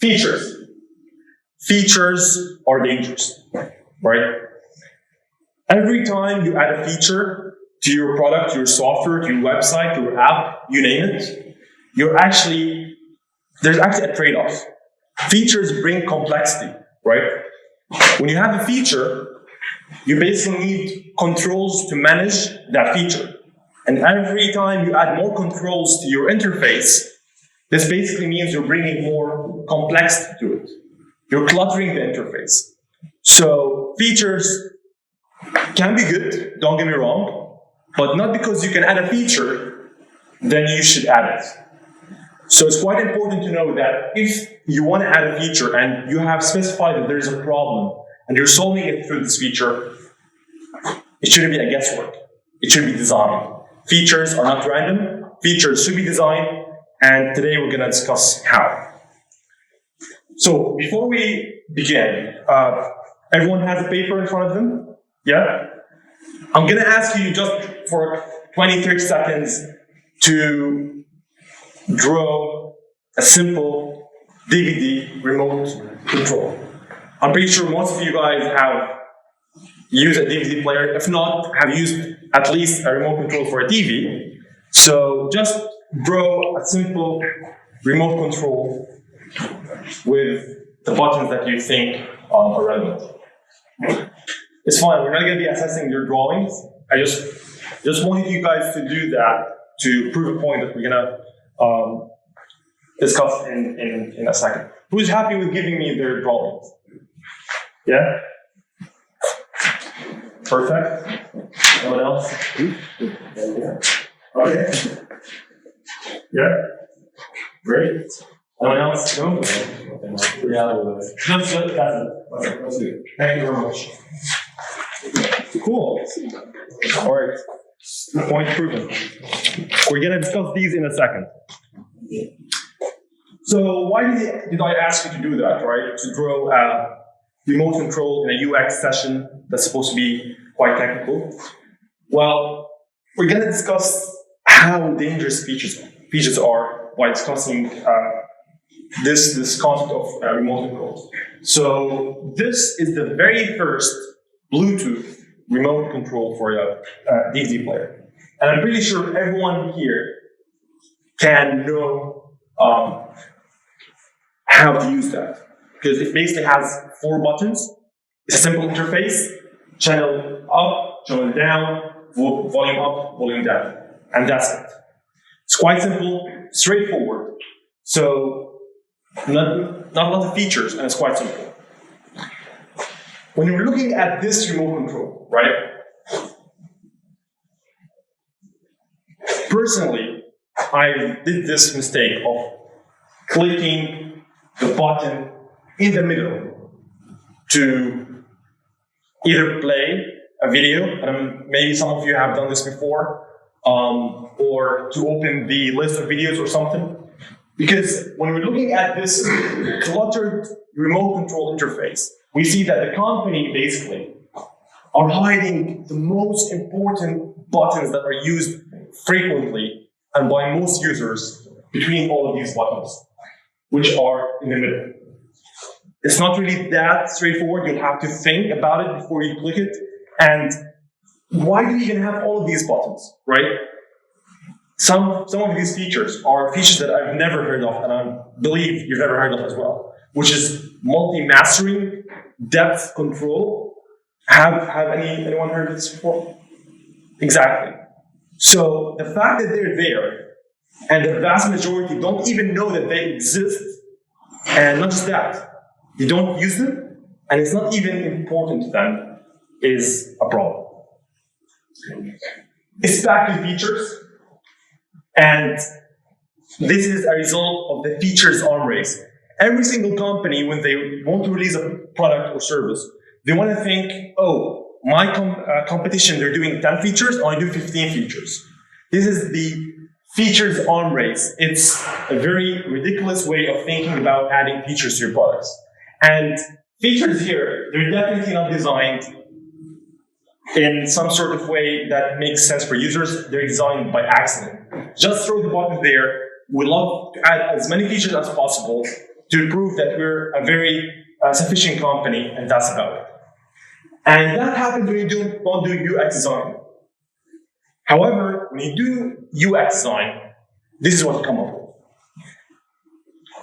Features. Features are dangerous, right? Every time you add a feature to your product, your software, to your website, to your app, you name it, there's actually a trade-off. Features bring complexity, right? When you have a feature, you basically need controls to manage that feature. And every time you add more controls to your interface, this basically means you're bringing more complexity to it. You're cluttering the interface. So features can be good, don't get me wrong, but not because you can add a feature, then you should add it. So it's quite important to know that if you want to add a feature and you have specified that there's a problem and you're solving it through this feature, it shouldn't be a guesswork. It should be designed. Features are not random. Features should be designed, and today we're going to discuss how. So before we begin, everyone has a paper in front of them? Yeah? I'm going to ask you just for 20, 30 seconds to draw a simple DVD remote control. I'm pretty sure most of you guys have used a DVD player. If not, have used at least a remote control for a TV. So just draw a simple remote control with the buttons that you think are relevant. It's fine, we're not going to be assessing your drawings. I just wanted you guys to do that to prove a point that we're going to discuss in a second. Who's happy with giving me their drawings? Yeah? Perfect. Anyone else? Okay. Yeah? Great. Anyone else? No? Yeah. That's it. Thank you very much. Cool. All right. Point proven. We're going to discuss these in a second. So why did I ask you to do that, right? To draw a remote control in a UX session that's supposed to be quite technical. Well, we're going to discuss how dangerous features are by discussing this concept of remote controls. So this is the very first Bluetooth remote control for a DVD player. And I'm pretty sure everyone here can know how to use that. Because it basically has 4 buttons. It's a simple interface, channel up, channel down, volume up, volume down. And that's it. It's quite simple, straightforward. So not a lot of features, and it's quite simple. When you're looking at this remote control, right? Personally, I did this mistake of clicking the button in the middle to either play a video, and maybe some of you have done this before, or to open the list of videos or something. Because when we're looking at this cluttered remote control interface, we see that the company basically are hiding the most important buttons that are used frequently and by most users between all of these buttons, which are in the middle. It's not really that straightforward. You'll have to think about it before you click it. And why do you even have all of these buttons, right? Some of these features are features that I've never heard of, and I believe you've never heard of as well, which is multi-mastering, depth control. Have anyone heard of this before? Exactly. So the fact that they're there, and the vast majority don't even know that they exist, and not just that, they don't use them, and it's not even important to them, is a problem. It's packed with features, and this is a result of the features arm race. Every single company, when they want to release a product or service, they want to think, oh, my competition, they're doing 10 features, I do 15 features. This is the features arm race. It's a very ridiculous way of thinking about adding features to your products. And features here, they're definitely not designed in some sort of way that makes sense for users. They're designed by accident. Just throw the button there. We love to add as many features as possible to prove that we're a very sufficient company, and that's about it. And that happens when you don't do UX design. However, when you do UX design, this is what you come up with.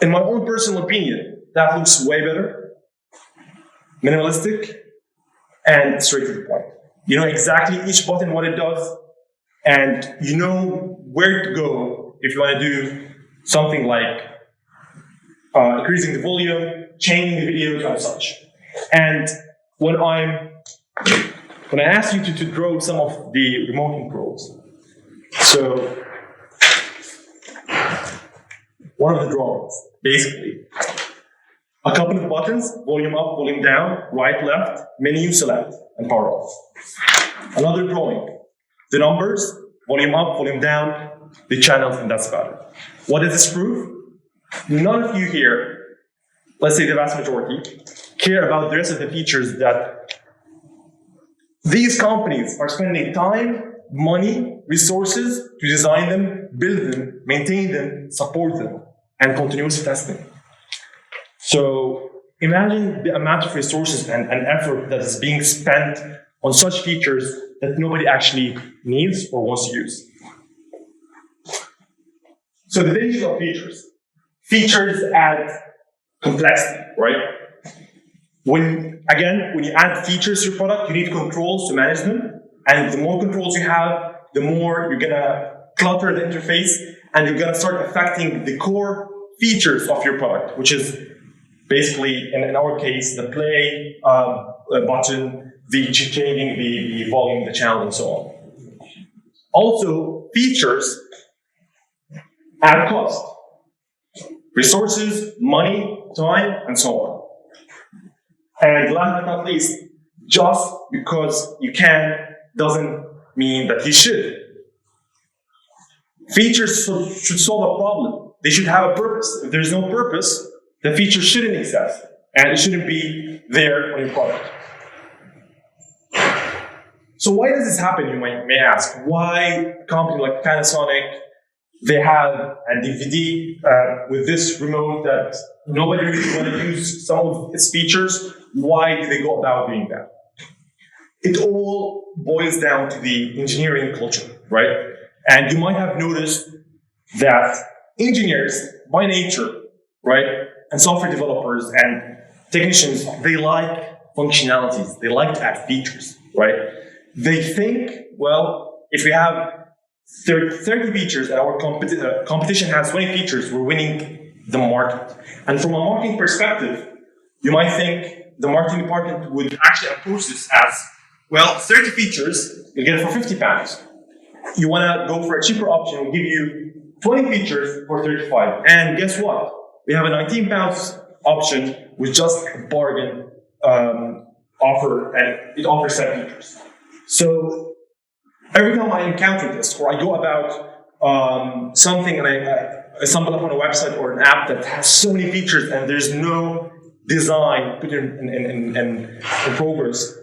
In my own personal opinion, that looks way better, minimalistic, and straight to the point. You know exactly each button what it does, and you know where to go if you want to do something like increasing the volume, changing the videos, and such. And when I asked you to draw some of the remote controls, so one of the drawings, basically, a couple of buttons, volume up, volume down, right, left, menu, select, and power off. Another drawing, the numbers, volume up, volume down, the channels, and that's about it. What does this prove? None of you here, let's say the vast majority, care about the rest of the features that these companies are spending time, money, resources to design them, build them, maintain them, support them, and continuous testing. So imagine the amount of resources and effort that is being spent on such features that nobody actually needs or wants to use. So the dangers of features. Features add complexity, right? When you add features to your product, you need controls to manage them. And the more controls you have, the more you're gonna clutter the interface, and you're gonna start affecting the core features of your product, which is basically, in our case, the play button, the changing the volume, the channel, and so on. Also, features add cost. Resources, money, time, and so on. And last but not least, just because you can doesn't mean that you should. Features should solve a problem. They should have a purpose. If there's no purpose, the feature shouldn't exist, and it shouldn't be there on your product. So why does this happen, you may ask? Why a company like Panasonic, they have a DVD with this remote that nobody really wants to use some of its features? Why do they go about doing that? It all boils down to the engineering culture, right? And you might have noticed that engineers, by nature, right, and software developers and technicians, they like functionalities. They like to add features, right? They think, well, if we have 30 features and our competition has 20 features, we're winning the market. And from a marketing perspective, you might think the marketing department would actually approach this as, well, 30 features, you'll get it for £50. You want to go for a cheaper option, we'll give you 20 features for 35. And guess what? We have a £19 option with just a bargain offer, and it offers 7 features. So every time I encounter this, or I go about something and I stumble upon a website or an app that has so many features and there's no design put in progress,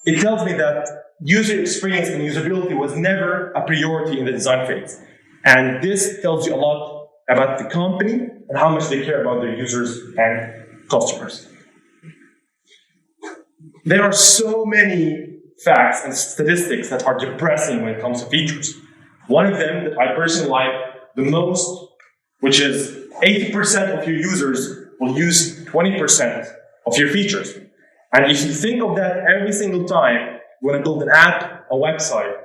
it tells me that user experience and usability was never a priority in the design phase. And this tells you a lot about the company and how much they care about their users and customers. There are so many facts and statistics that are depressing when it comes to features. One of them that I personally like the most, which is 80% of your users will use 20% of your features. And if you think of that every single time you want to build an app, a website,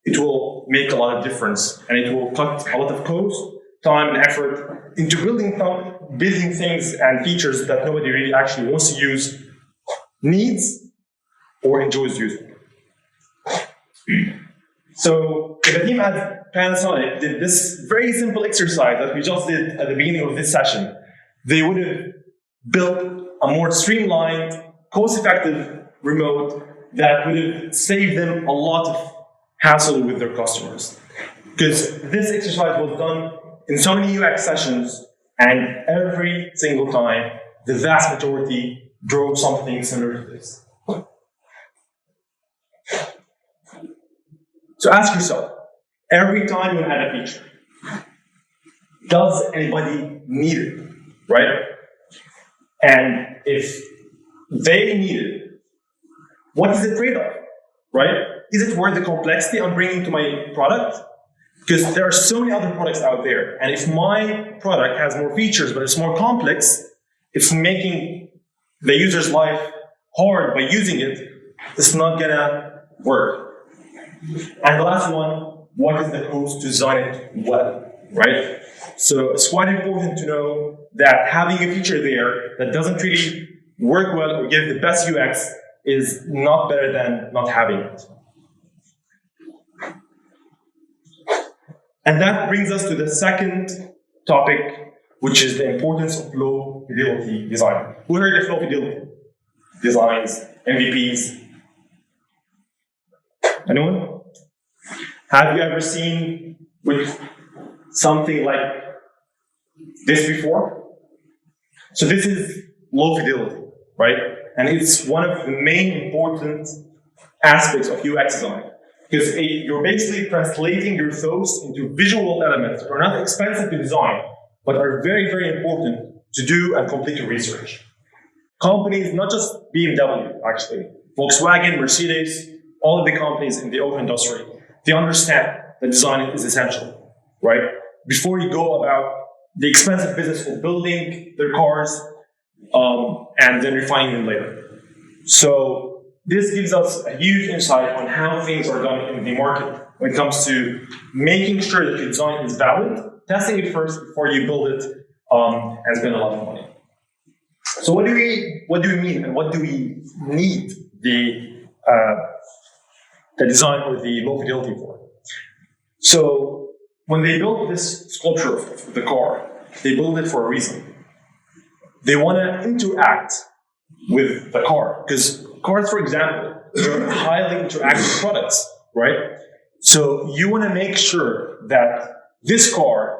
it will make a lot of difference, and it will cut a lot of cost, time, and effort into building things and features that nobody really actually wants to use, needs, or enjoys using. So the team at Panasonic did this very simple exercise that we just did at the beginning of this session. They would have built a more streamlined, cost-effective remote that would have saved them a lot of hassle with their customers. Because this exercise was done in so many UX sessions, and every single time, the vast majority drove something similar to this. So ask yourself, every time you add a feature, does anybody need it? right? And if they need it, what is the trade-off, right? Is it worth the complexity I'm bringing to my product? Because there are so many other products out there, and if my product has more features but it's more complex, it's making the user's life hard by using it, it's not gonna work. And the last one, what is the cost to design it well, right? So it's quite important to know that having a feature there that doesn't really work well or give the best UX is not better than not having it. And that brings us to the second topic, which is the importance of low fidelity design. Who heard of low fidelity designs, MVPs? Anyone? Have you ever seen with something like this before? So this is low fidelity, right? And it's one of the main important aspects of UX design. Because you're basically translating your thoughts into visual elements that are not expensive to design, but are very, very important to do and complete your research. Companies, not just BMW, actually, Volkswagen, Mercedes, all of the companies in the auto industry, they understand that design is essential, right? Before you go about the expensive business of building their cars and then refining them later. So this gives us a huge insight on how things are done in the market when it comes to making sure that your design is valid, testing it first before you build it, and spend a lot of money. So what do we mean and what do we need the design or the low fidelity for? So when they built this sculpture of the car, they built it for a reason. They want to interact with the car, because cars, for example, are highly interactive products, right? So you want to make sure that this car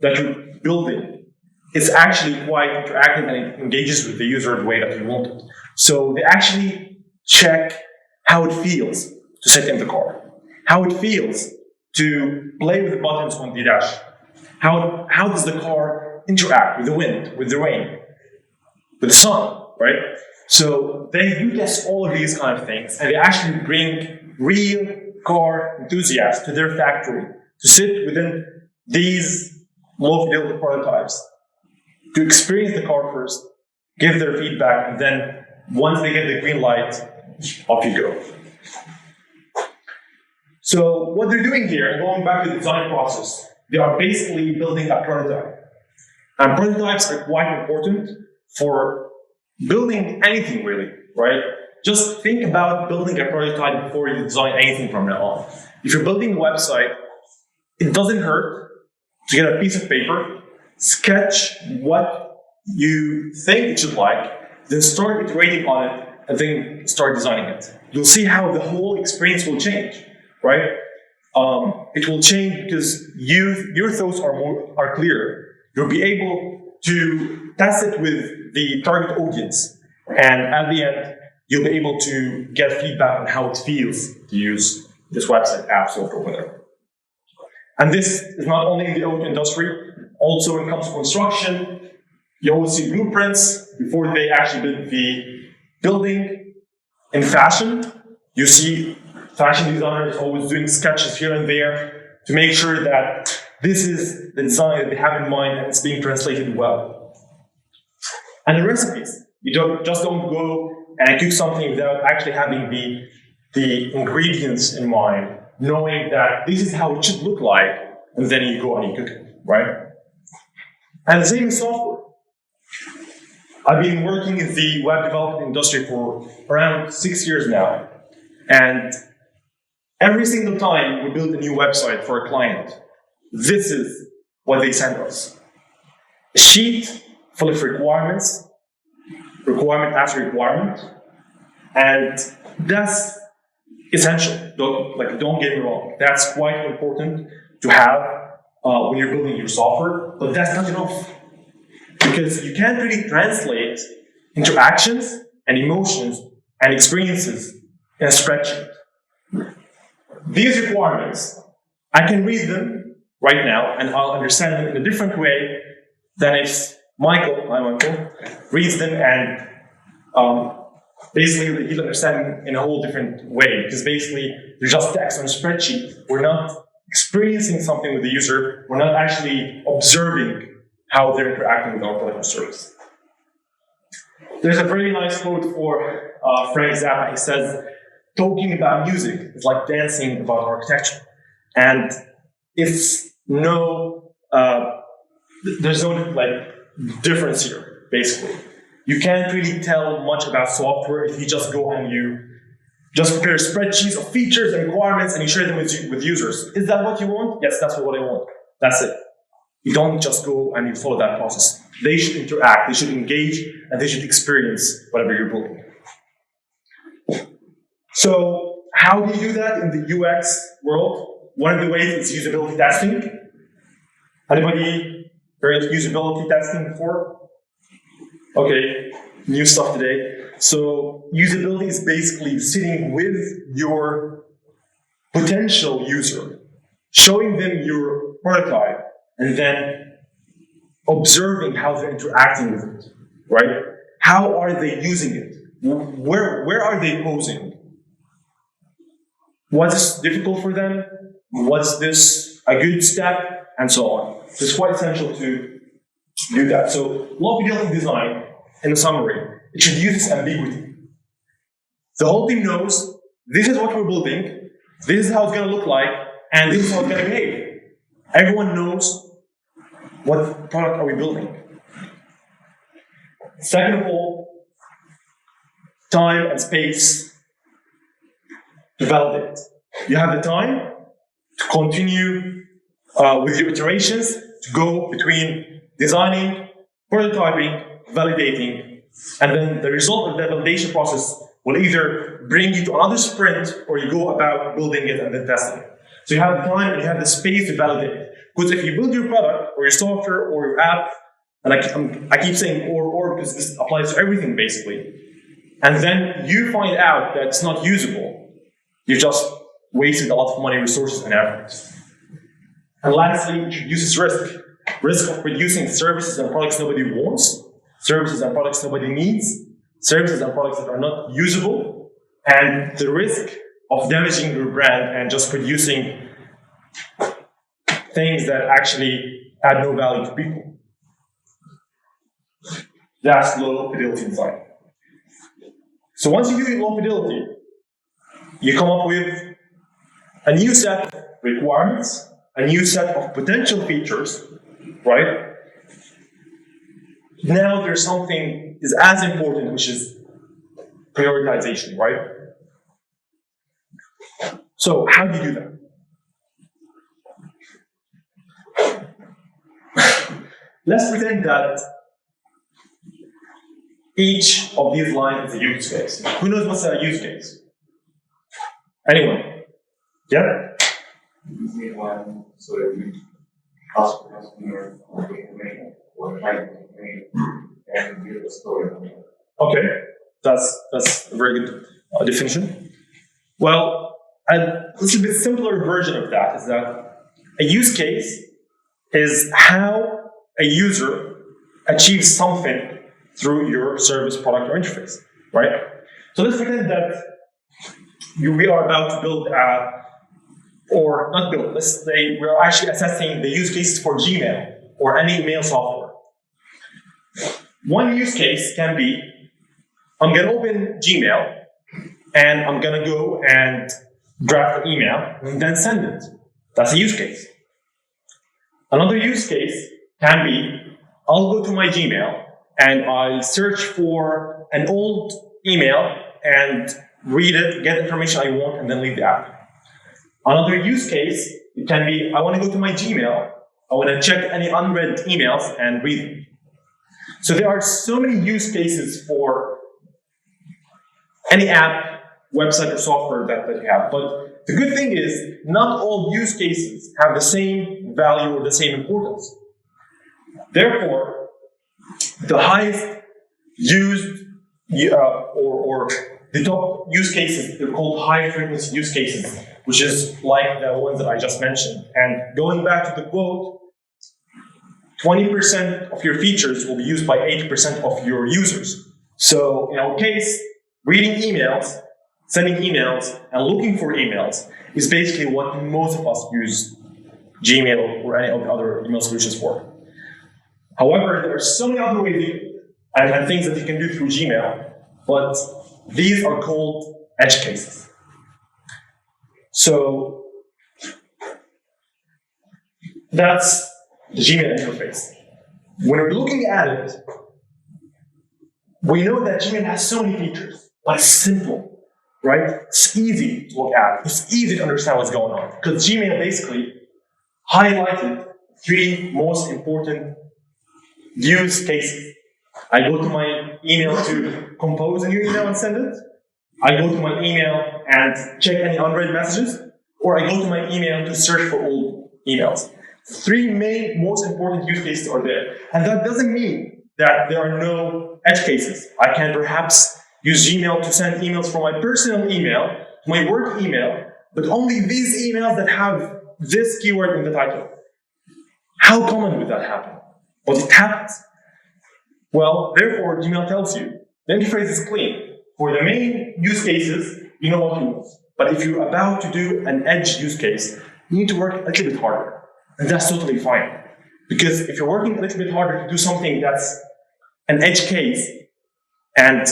that you're building is actually quite interactive and it engages with the user the way that you want it. So they actually check how it feels to sit in the car, how it feels to play with the buttons on the dash, how does the car interact with the wind, with the rain, with the sun, right? So they do test all of these kind of things, and they actually bring real car enthusiasts to their factory to sit within these low fidelity prototypes, to experience the car first, give their feedback, and then once they get the green light, off you go. So what they're doing here, going back to the design process, they are basically building a prototype. And prototypes are quite important for building anything really, right? Just think about building a prototype before you design anything from now on. If you're building a website, it doesn't hurt to get a piece of paper, sketch what you think it should like, then start iterating on it, and then start designing it. You'll see how the whole experience will change, right? It will change because your thoughts are clearer. You'll be able to test it with the target audience, and at the end, you'll be able to get feedback on how it feels to use this website, app, software, whatever. And this is not only in the auto industry, also when it comes to construction, you always see blueprints before they actually build the building. In fashion, you see fashion designers always doing sketches here and there to make sure that this is the design that they have in mind and it's being translated well. And the recipes, you don't go and cook something without actually having the ingredients in mind, knowing that this is how it should look like, and then you go and you cook it, right? And the same in software. I've been working in the web development industry for around 6 years now, and every single time we build a new website for a client, this is what they send us. A sheet full of requirements, requirement after requirement, and that's essential. Don't get me wrong. That's quite important to have when you're building your software, but that's not enough. Because you can't really translate interactions and emotions and experiences in a spreadsheet. These requirements, I can read them right now and I'll understand them in a different way than if Michael, reads them and basically he'll understand in a whole different way, because basically they're just text on a spreadsheet. We're not experiencing something with the user. We're not actually observing how they're interacting with our product or service. There's a very nice quote for Frank Zappa. He says, talking about music is like dancing about architecture. And it's no, there's no like difference here, basically. You can't really tell much about software if you just go and you just prepare spreadsheets of features and requirements and you share them with users. Is that what you want? Yes, that's what I want. That's it. You don't just go and you follow that process. They should interact, they should engage, and they should experience whatever you're building. So how do you do that in the UX world? One of the ways is usability testing. Anybody heard of usability testing before? Okay, new stuff today. So usability is basically sitting with your potential user, showing them your prototype, and then observing how they're interacting with it, right? How are they using it? Where are they posing? What's difficult for them? What's this a good step? And so on. So it's quite essential to do that. So low fidelity design, in a summary, it should use ambiguity. The whole team knows this is what we're building, this is how it's going to look like, and this is how it's going to behave. Everyone knows what product are we building. Second of all, time and space to validate. You have the time to continue with your iterations, to go between designing, prototyping, validating, and then the result of the validation process will either bring you to another sprint or you go about building it and then testing it. So you have the time and you have the space to validate it. Because if you build your product or your software or your app, and I keep saying or because this applies to everything basically, and then you find out that it's not usable, you just wasted a lot of money, resources, and effort. And lastly, it reduces risk. Risk of producing services and products nobody wants, services and products nobody needs, services and products that are not usable, and the risk of damaging your brand and just producing things that actually add no value to people. That's low fidelity design. So once you do low fidelity, you come up with a new set of requirements, a new set of potential features, right? Now there's something is as important, which is prioritization, right? So how do you do that? Let's pretend that each of these lines is a use case. Who knows what's a use case? Anyone? Yeah? Using one so that we ask the customer for information or type information and build a story on it. Okay, that's a very good definition. Well, a little bit simpler version of that is that a use case is how a user achieves something through your service, product, or interface, right? So let's pretend that we are about to build or not build, let's say we're actually assessing the use cases for Gmail or any mail software. One use case can be, I'm going to open Gmail and I'm going to go and draft an email and then send it. That's a use case. Another use case can be, I'll go to my Gmail and I'll search for an old email and read it, get the information I want, and then leave the app. Another use case, it can be, I want to go to my Gmail, I want to check any unread emails and read them. So there are so many use cases for any app, website, or software that you have. But the good thing is, not all use cases have the same value or the same importance. Therefore, the highest used or the top use cases, they're called high frequency use cases, which is like the ones that I just mentioned. And going back to the quote, 20% of your features will be used by 80% of your users. So in our case, reading emails, sending emails, and looking for emails is basically what most of us use Gmail or any of the other email solutions for. However, there are so many other ways and things that you can do through Gmail, but these are called edge cases. So that's the Gmail interface. When we're looking at it, we know that Gmail has so many features, but it's simple, right? It's easy to look at. It's easy to understand what's going on. Because Gmail basically highlighted 3 most important use cases. I go to my email to compose a new email and send it. I go to my email and check any unread messages, or I go to my email to search for old emails. 3 main, most important use cases are there. And that doesn't mean that there are no edge cases. I can perhaps use Gmail to send emails from my personal email to my work email, but only these emails that have this keyword in the title. How common would that happen? But it happens. Well, therefore, Gmail tells you the interface is clean. For the main use cases, you know what to use. But if you're about to do an edge use case, you need to work a little bit harder. And that's totally fine. Because if you're working a little bit harder to do something that's an edge case, and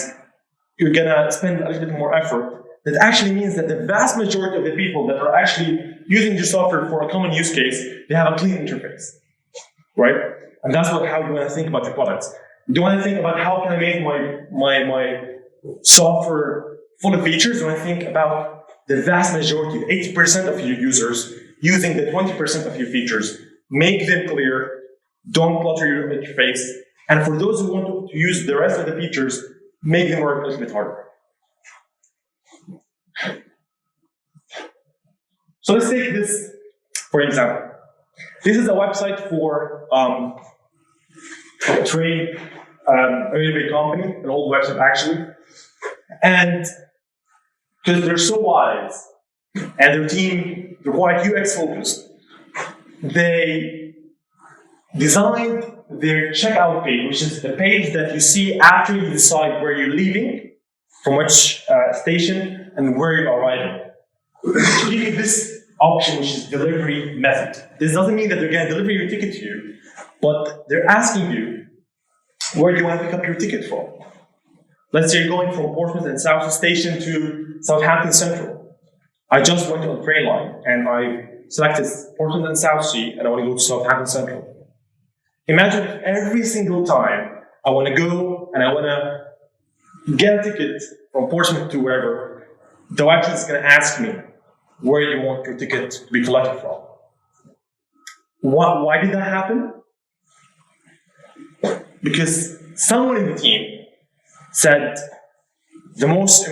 you're gonna spend a little bit more effort, that actually means that the vast majority of the people that are actually using your software for a common use case, they have a clean interface, right? And that's how you want to think about your products. You want to think about how can I make my software full of features. You want to think about the vast majority, 80% of your users using the 20% of your features. Make them clear. Don't clutter your interface. And for those who want to use the rest of the features, make them work a little bit harder. So let's take this for example. This is a website for a trade, a railway company, an old website actually. And because they're so wise and their team, they're quite UX focused, they designed their checkout page, which is the page that you see after you decide where you're leaving, from which station, and where you're arriving. To give you this option, which is delivery method. This doesn't mean that they're going to deliver your ticket to you, but they're asking you, where do you want to pick up your ticket from? Let's say you're going from Portsmouth and South Station to Southampton Central. I just went on the train line and I selected Portsmouth and South Sea and I want to go to Southampton Central. Imagine if every single time I want to go and I want to get a ticket from Portsmouth to wherever, the website is going to ask me where you want your ticket to be collected from. Why did that happen? Because someone in the team said the most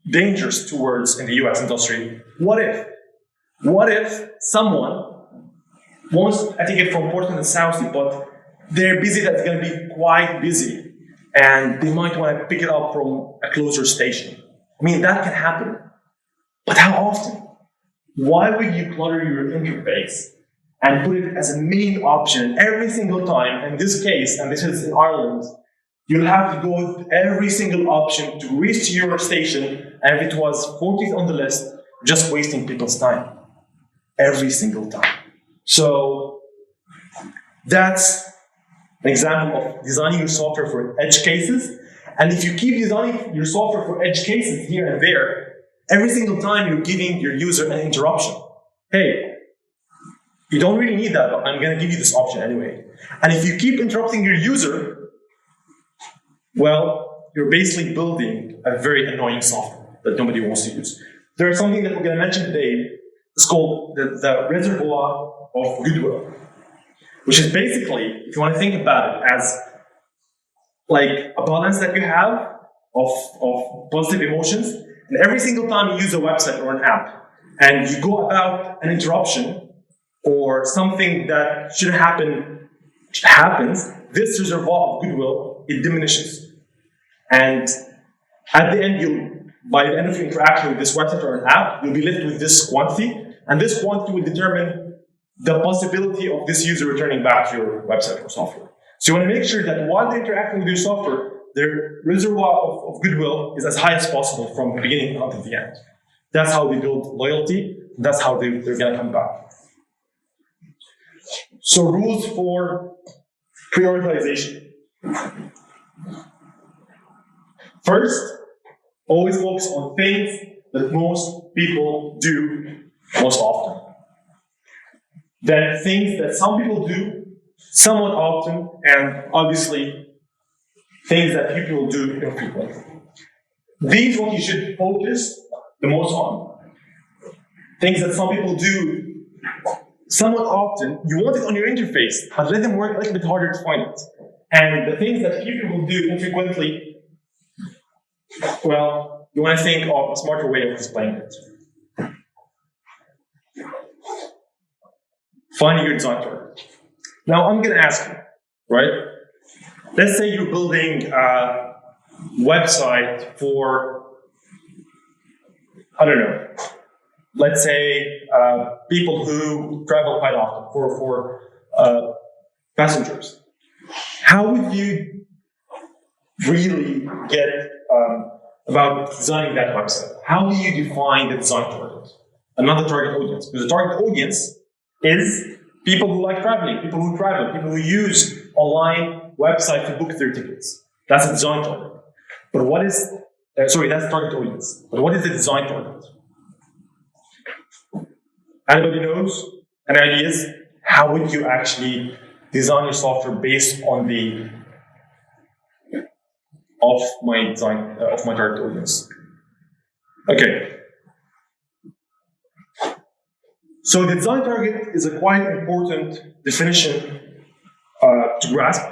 dangerous 2 words in the US industry, what if? What if someone wants a ticket from Portland and Southsea, but they're busy, that's going to be quite busy, and they might want to pick it up from a closer station. I mean, that can happen. But how often? Why would you clutter your interface and put it as a main option every single time? In this case, and this is in Ireland, you'll have to go with every single option to reach to your station, and if it was 40th on the list, just wasting people's time. Every single time. So that's an example of designing your software for edge cases. And if you keep designing your software for edge cases here and there, every single time you're giving your user an interruption. Hey, you don't really need that, but I'm going to give you this option anyway. And if you keep interrupting your user, well, you're basically building a very annoying software that nobody wants to use. There's something that we're going to mention today. It's called the reservoir of goodwill, which is basically, if you want to think about it as like a balance that you have of positive emotions, and every single time you use a website or an app, and you go about an interruption or something that should happen happens, this reservoir of goodwill, it diminishes. And at the end, by the end of your interaction with this website or an app, you'll be left with this quantity, and this quantity will determine the possibility of this user returning back to your website or software. So you want to make sure that while they're interacting with your software, their reservoir of goodwill is as high as possible from the beginning until the end. That's how they build loyalty. That's how they're going to come back. So rules for prioritization. First, always focus on things that most people do most often. Then things that some people do somewhat often, and obviously things that few people do infrequently. These are what you should focus the most on. Things that some people do somewhat often, you want it on your interface, but let them work a little bit harder to find it. And the things that few people do infrequently, well, you want to think of a smarter way of displaying it. Finding your design target. Now I'm going to ask you, right? Let's say you're building a website for, I don't know, let's say people who travel quite often, for passengers. How would you really get about designing that website? How do you define the design target? Another target audience. Because the target audience is people who like traveling, people who travel, people who use online websites to book their tickets. That's a design target. But what is, that's target audience. But what is the design target? Anybody knows? Any ideas? How would you actually design your software based on the of my target audience? Okay. So the design target is a quite important definition to grasp.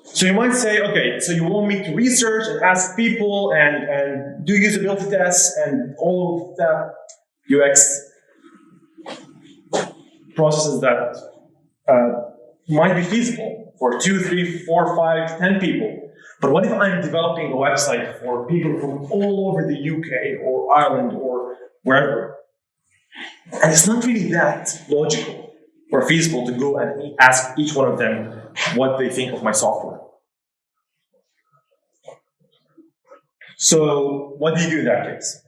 So you might say, okay, so you want me to research and ask people and do usability tests and all of that UX processes that might be feasible for 2, 3, 4, 5, 10 people. But what if I'm developing a website for people from all over the UK or Ireland or wherever? And it's not really that logical or feasible to go and ask each one of them what they think of my software. So what do you do in that case?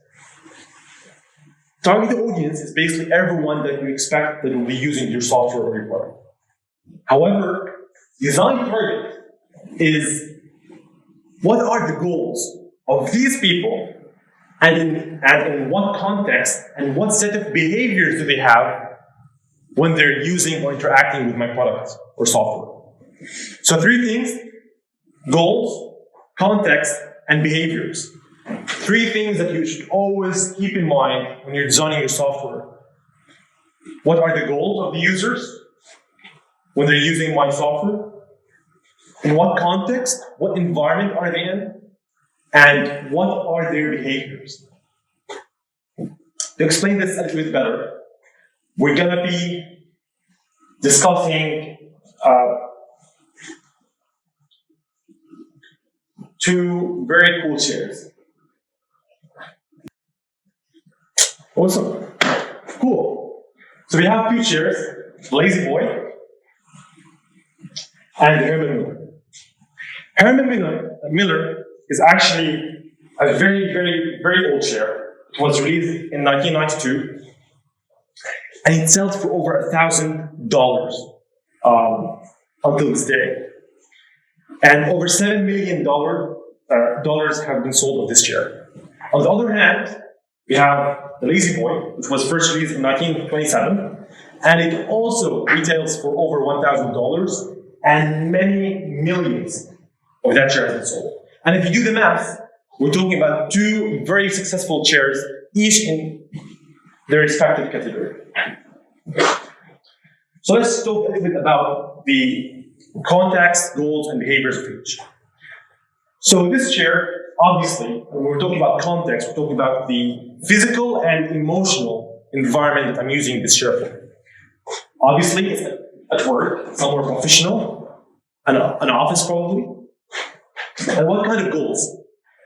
Target audience is basically everyone that you expect that will be using your software or your product. However, design target is what are the goals of these people and in what context and what set of behaviors do they have when they're using or interacting with my product or software. So 3 things: goals, context, and behaviors. 3 things that you should always keep in mind when you're designing your software. What are the goals of the users when they're using my software? In what context, what environment are they in? And what are their behaviors? To explain this a little bit better, we're going to be discussing 2 very cool chairs. Awesome. Cool. So we have 2 chairs, Lazy Boy and Herman Miller. Herman Miller is actually a very, very, very old chair. It was released in 1992, and it sells for over $1,000 until this day. And over $7 million dollars have been sold of this chair. On the other hand, we have the Lazy Boy, which was first released in 1927, and it also retails for over $1,000, and many millions of that chair has been sold. And if you do the math, we're talking about 2 very successful chairs, each in their respective category. So let's talk a little bit about the context, goals, and behaviors of each. So this chair, obviously, when we're talking about context, we're talking about the physical and emotional environment that I'm using this chair for. Obviously, it's at work, somewhere professional, an office probably. And what kind of goals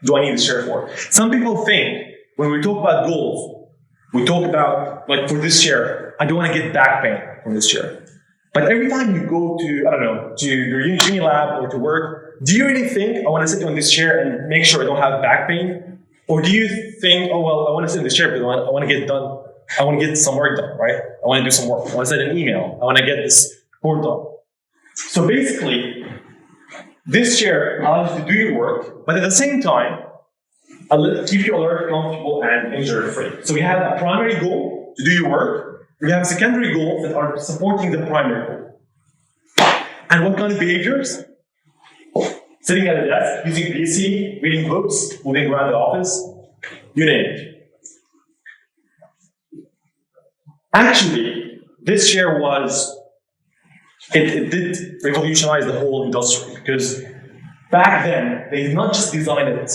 do I need this chair for? Some people think when we talk about goals, we talk about, like for this chair, I don't want to get back pain from this chair. But every time you go to, I don't know, to your uni lab or to work, do you really think, I want to sit on this chair and make sure I don't have back pain? Or do you think, oh, well, I want to sit in this chair because I want to get done. I want to get some work done, right? I want to do some work. I want to send an email. I want to get this report done. So basically, this chair allows you to do your work, but at the same time, keep you alert, comfortable, and injury-free. So we have a primary goal to do your work. We have secondary goals that are supporting the primary goal. And what kind of behaviors? Sitting at a desk, using PC, reading books, moving around the office, you name it. Actually, this chair it did revolutionize the whole industry, because back then, they did not just design it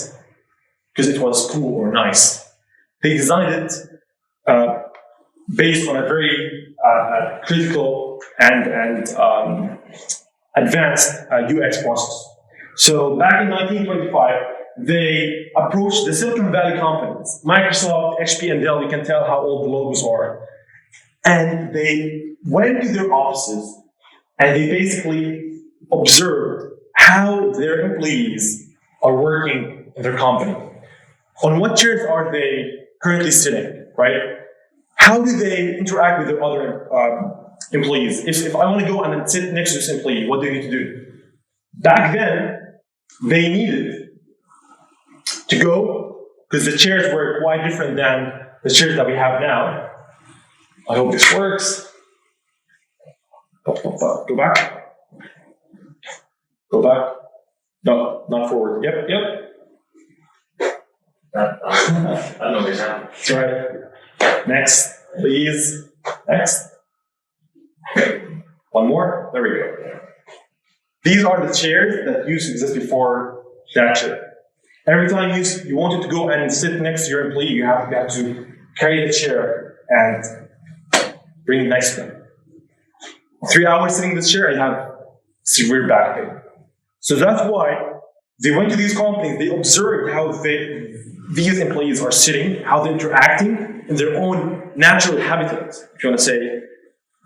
because it was cool or nice. They designed it based on a very critical and advanced UX process. So back in 1925, they approached the Silicon Valley companies, Microsoft, HP, and Dell. You can tell how old the logos are. And they went to their offices and they basically observed how their employees are working in their company. On what chairs are they currently sitting, right? How do they interact with their other employees? If I want to go and sit next to this employee, what do I need to do? Back then, they needed to go, because the chairs were quite different than the chairs that we have now. I hope this works. Go back. Go back. No, not forward. Yep. I know this happened. That's right. Next, please. Next. One more. There we go. These are the chairs that used to exist before that chair. Every time you wanted to go and sit next to your employee, you have to carry the chair and bring it next to them. 3 hours sitting in this chair, you have severe back pain. So that's why they went to these companies, they observed how these employees are sitting, how they're interacting in their own natural habitat, if you want to say.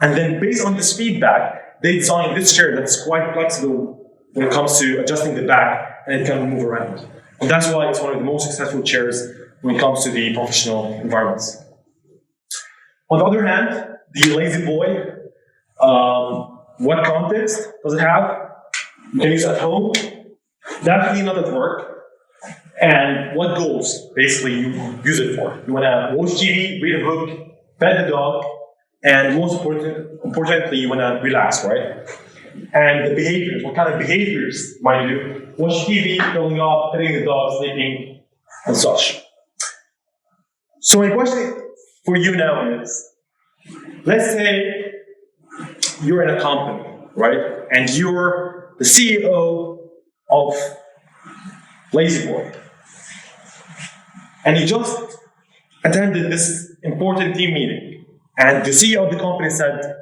And then based on this feedback, they designed this chair that's quite flexible when it comes to adjusting the back, and it can move around. And that's why it's one of the most successful chairs when it comes to the professional environments. On the other hand, the lazy boy, what context does it have? You can use it at home, definitely not at work. And what goals basically you use it for? You want to watch TV, read a book, pet the dog, and most importantly, you want to relax, right? And the behaviors, what kind of behaviors might you do? Watch TV, curling up, petting the dog, sleeping, and such. So my question for you now is, let's say you're in a company, right? And you're the CEO of Lazy Boy. And you just attended this important team meeting. And the CEO of the company said,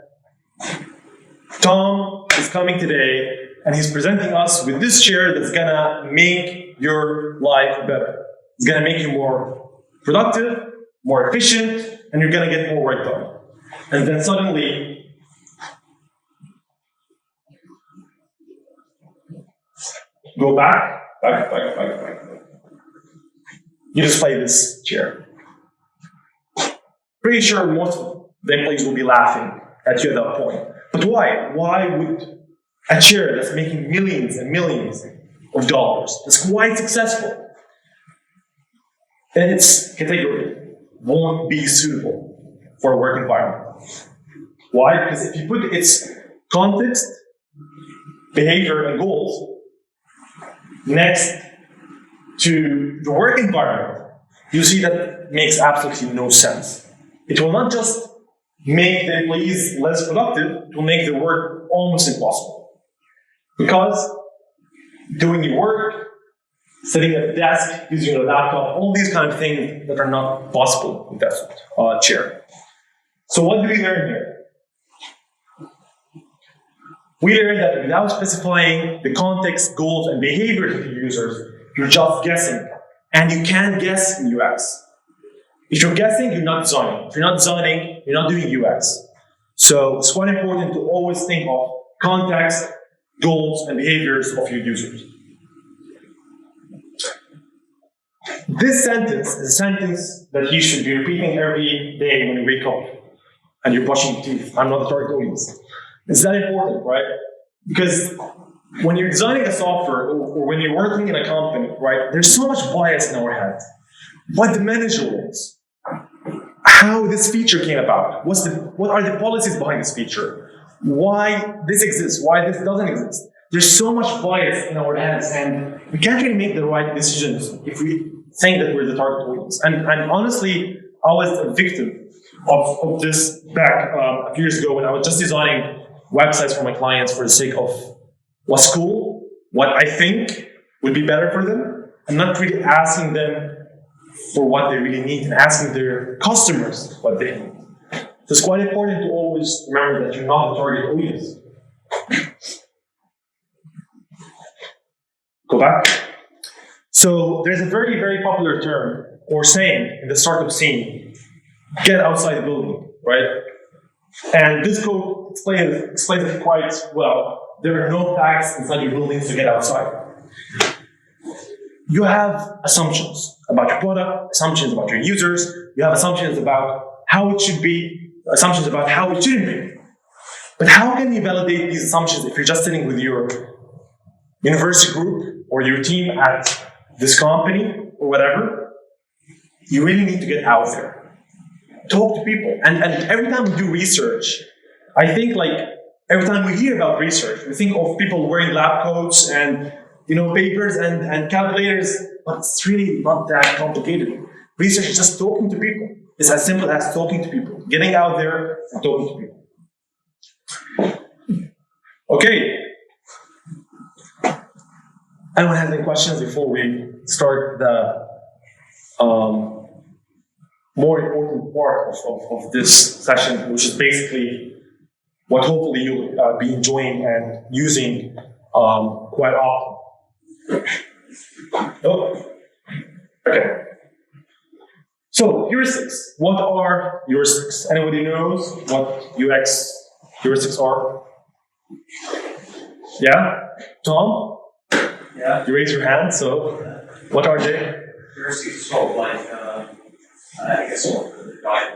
Tom is coming today and he's presenting us with this chair that's gonna make your life better. It's gonna make you more productive, more efficient, and you're gonna get more work done. And then suddenly, go back. You just play this chair. Pretty sure most of the employees will be laughing at you at that point. But why? Why would a chair that's making millions and millions of dollars, that's quite successful, in its category, won't be suitable for a work environment? Why? Because if you put its context, behavior, and goals next to the work environment, you see that it makes absolutely no sense. It will not just make the employees less productive, it will make the work almost impossible. Because doing your work, sitting at the desk, using your laptop, all these kind of things that are not possible with that chair. So what do we learn here? We learned that without specifying the context, goals, and behaviors of your users, you're just guessing. And you can't guess in UX. If you're guessing, you're not designing. If you're not designing, you're not doing UX. So it's quite important to always think of context, goals, and behaviors of your users. This sentence is a sentence that you should be repeating every day when you wake up and you're brushing your teeth. I'm not the target audience. It's that important, right? Because when you're designing a software or when you're working in a company, right, there's so much bias in our head. What the manager wants, how this feature came about, what are the policies behind this feature, why this exists, why this doesn't exist. There's so much bias in our heads, and we can't really make the right decisions if we think that we're the target audience. And honestly, I was a victim of this back a few years ago when I was just designing websites for my clients for the sake of what's cool, what I think would be better for them, and not really asking them for what they really need and asking their customers what they need. So it's quite important to always remember that you're not the target audience. Go back. So there's a very, very popular term or saying in the startup scene, get outside the building, right? And this quote explains it quite well. There are no facts inside your buildings to get outside. You have assumptions about your product, assumptions about your users, you have assumptions about how it should be, assumptions about how it shouldn't be. But how can you validate these assumptions if you're just sitting with your university group or your team at this company or whatever? You really need to get out there. Talk to people. And every time we do research, I think every time we hear about research, we think of people wearing lab coats and papers and calculators, but it's really not that complicated. Research is just talking to people. It's as simple as talking to people, getting out there and talking to people. Okay. Anyone have any questions before we start the more important part of this session, which is basically what hopefully you'll be enjoying and using quite often. Oh, okay. So heuristics. What are heuristics? Anybody knows what UX heuristics are? Yeah, Tom. Yeah. You raise your hand. So, what are they? Heuristics is sort of like, I guess, sort of the guide.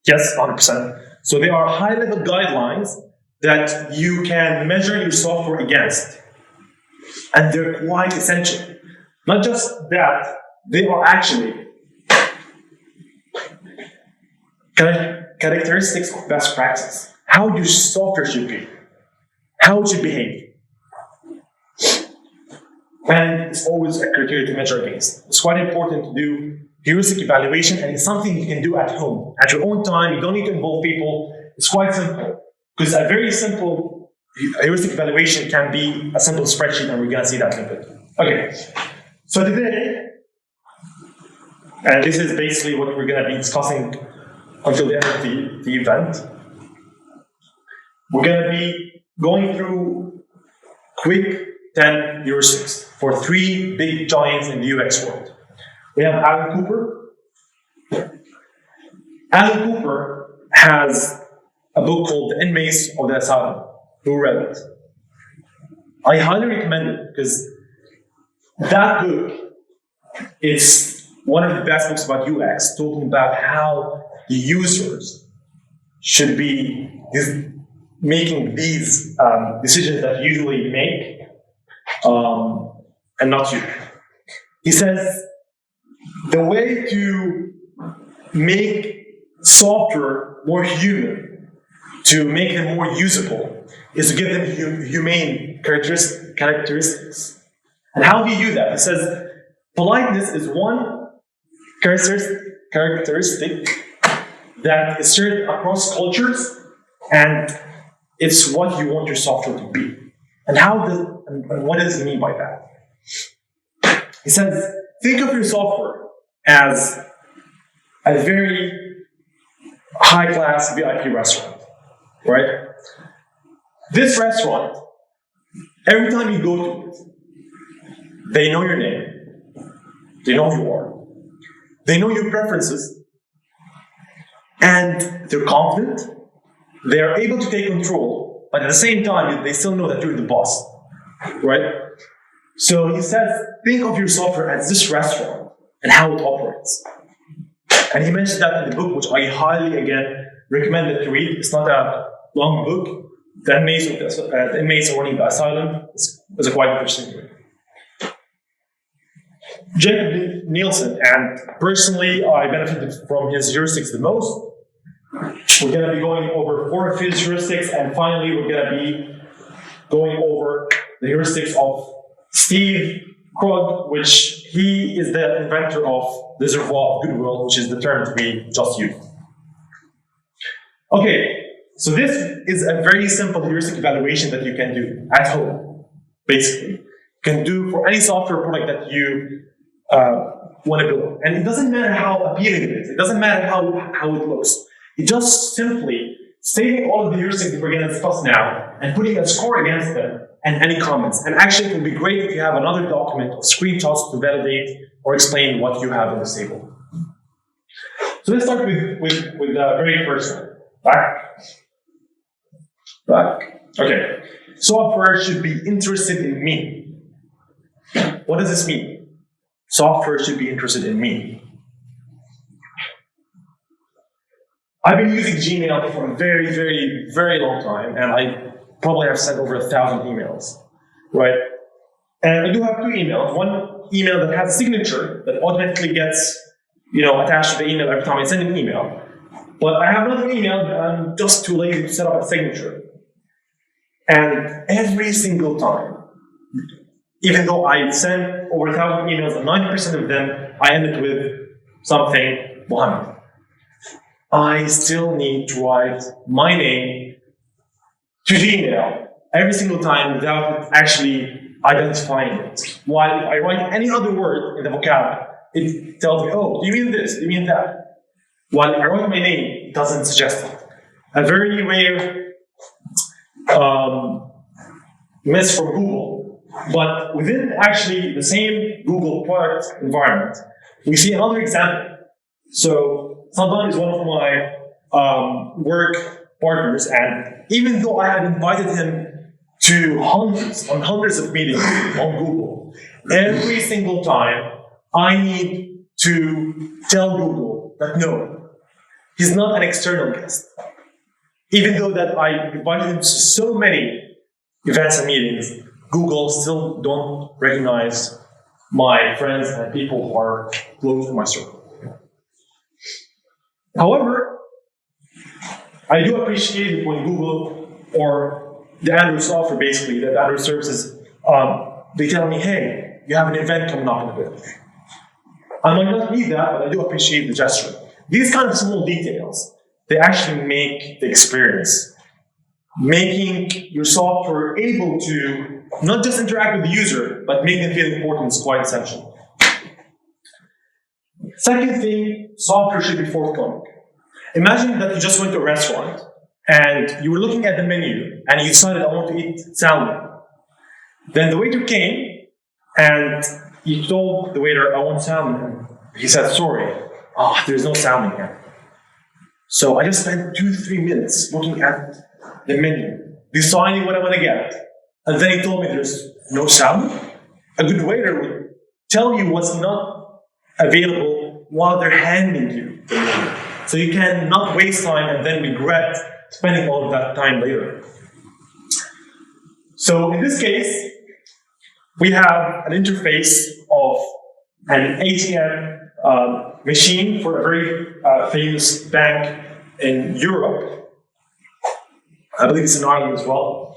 Yes, 100%. So they are high-level guidelines that you can measure your software against. And they're quite essential. Not just that, they are actually characteristics of best practice. How your software should be. How it should behave. And it's always a criteria to measure against. It's quite important to do heuristic evaluation, and it's something you can do at home, at your own time. You don't need to involve people. It's quite simple. Because a very simple heuristic evaluation can be a simple spreadsheet, and we're going to see that in a bit. Okay, so today, and this is basically what we're going to be discussing until the end of the event, we're going to be going through quick 10 heuristics for 3 big giants in the UX world. We have Alan Cooper. Alan Cooper has a book called The Inmates of the Asylum. Who read it? I highly recommend it because that book is one of the best books about UX, talking about how the users should be making these decisions that you usually make, and not you. He says the way to make software more human, to make them more usable, is to give them humane characteristics. And how do you do that? He says politeness is one characteristic that is shared across cultures, and it's what you want your software to be. And what does he mean by that? He says, think of your software as a very high-class VIP restaurant, right? This restaurant, every time you go to it, they know your name, they know who you are, they know your preferences, and they're confident. They are able to take control, but at the same time, they still know that you're the boss, right? So he says, think of your software as this restaurant and how it operates. And he mentioned that in the book, which I highly, again, recommend that you read. It's not a long book. The inmates owning the asylum is a quite interesting book. Jacob Nielsen, and personally, I benefited from his heuristics the most. We're going to be going over 4 of his heuristics, and finally, we're going to be going over the heuristics of Steve Krug, which he is the inventor of the reservoir of goodwill, which is the term that we just used. Okay, so this is a very simple heuristic evaluation that you can do at home, basically. You can do for any software product that you want to build. And it doesn't matter how appealing it is. It doesn't matter how it looks. It just simply stating all of the heuristics that we're going to discuss now and putting a score against them and any comments. And actually, it would be great if you have another document of screenshots to validate or explain what you have in this table. So let's start with the very first one. Back. Okay. Software should be interested in me. What does this mean? Software should be interested in me. I've been using Gmail for a very, very, very long time, and I probably have sent over 1,000 emails, right? And I do have 2 emails. One email that has a signature that automatically gets, attached to the email every time I send an email. But I have another email that I'm just too lazy to set up a signature. And every single time, even though I send over 1,000 emails, and 90% of them, I end it with something Muhammad. I still need to write my name to Gmail every single time without actually identifying it. While if I write any other word in the vocab, it tells me, oh, do you mean this? Do you mean that? While if I write my name, it doesn't suggest it. A very rare miss from Google. But within actually the same Google product environment, we see another example. So Saddam is one of my work partners, and even though I had invited him to hundreds of meetings on Google, every single time I need to tell Google that no, he's not an external guest. Even though that I invited him to so many events and meetings, Google still don't recognize my friends and people who are close to my circle. However, I do appreciate it when Google or the Android software, basically, the Android services, they tell me, hey, you have an event coming up in a bit. I might not need that, but I do appreciate the gesture. These kind of small details, they actually make the experience. Making your software able to not just interact with the user, but make them feel important is quite essential. Second thing, software should be forthcoming. Imagine that you just went to a restaurant and you were looking at the menu and you decided, I want to eat salmon. Then the waiter came and you told the waiter, I want salmon. And he said, sorry, there's no salmon here. So I just spent 2-3 minutes looking at the menu, deciding what I want to get. And then he told me there's no salmon. A good waiter would tell you what's not available while they're handing you the menu. So you can not waste time and then regret spending all of that time later. So in this case, we have an interface of an ATM machine for a very famous bank in Europe. I believe it's in Ireland as well.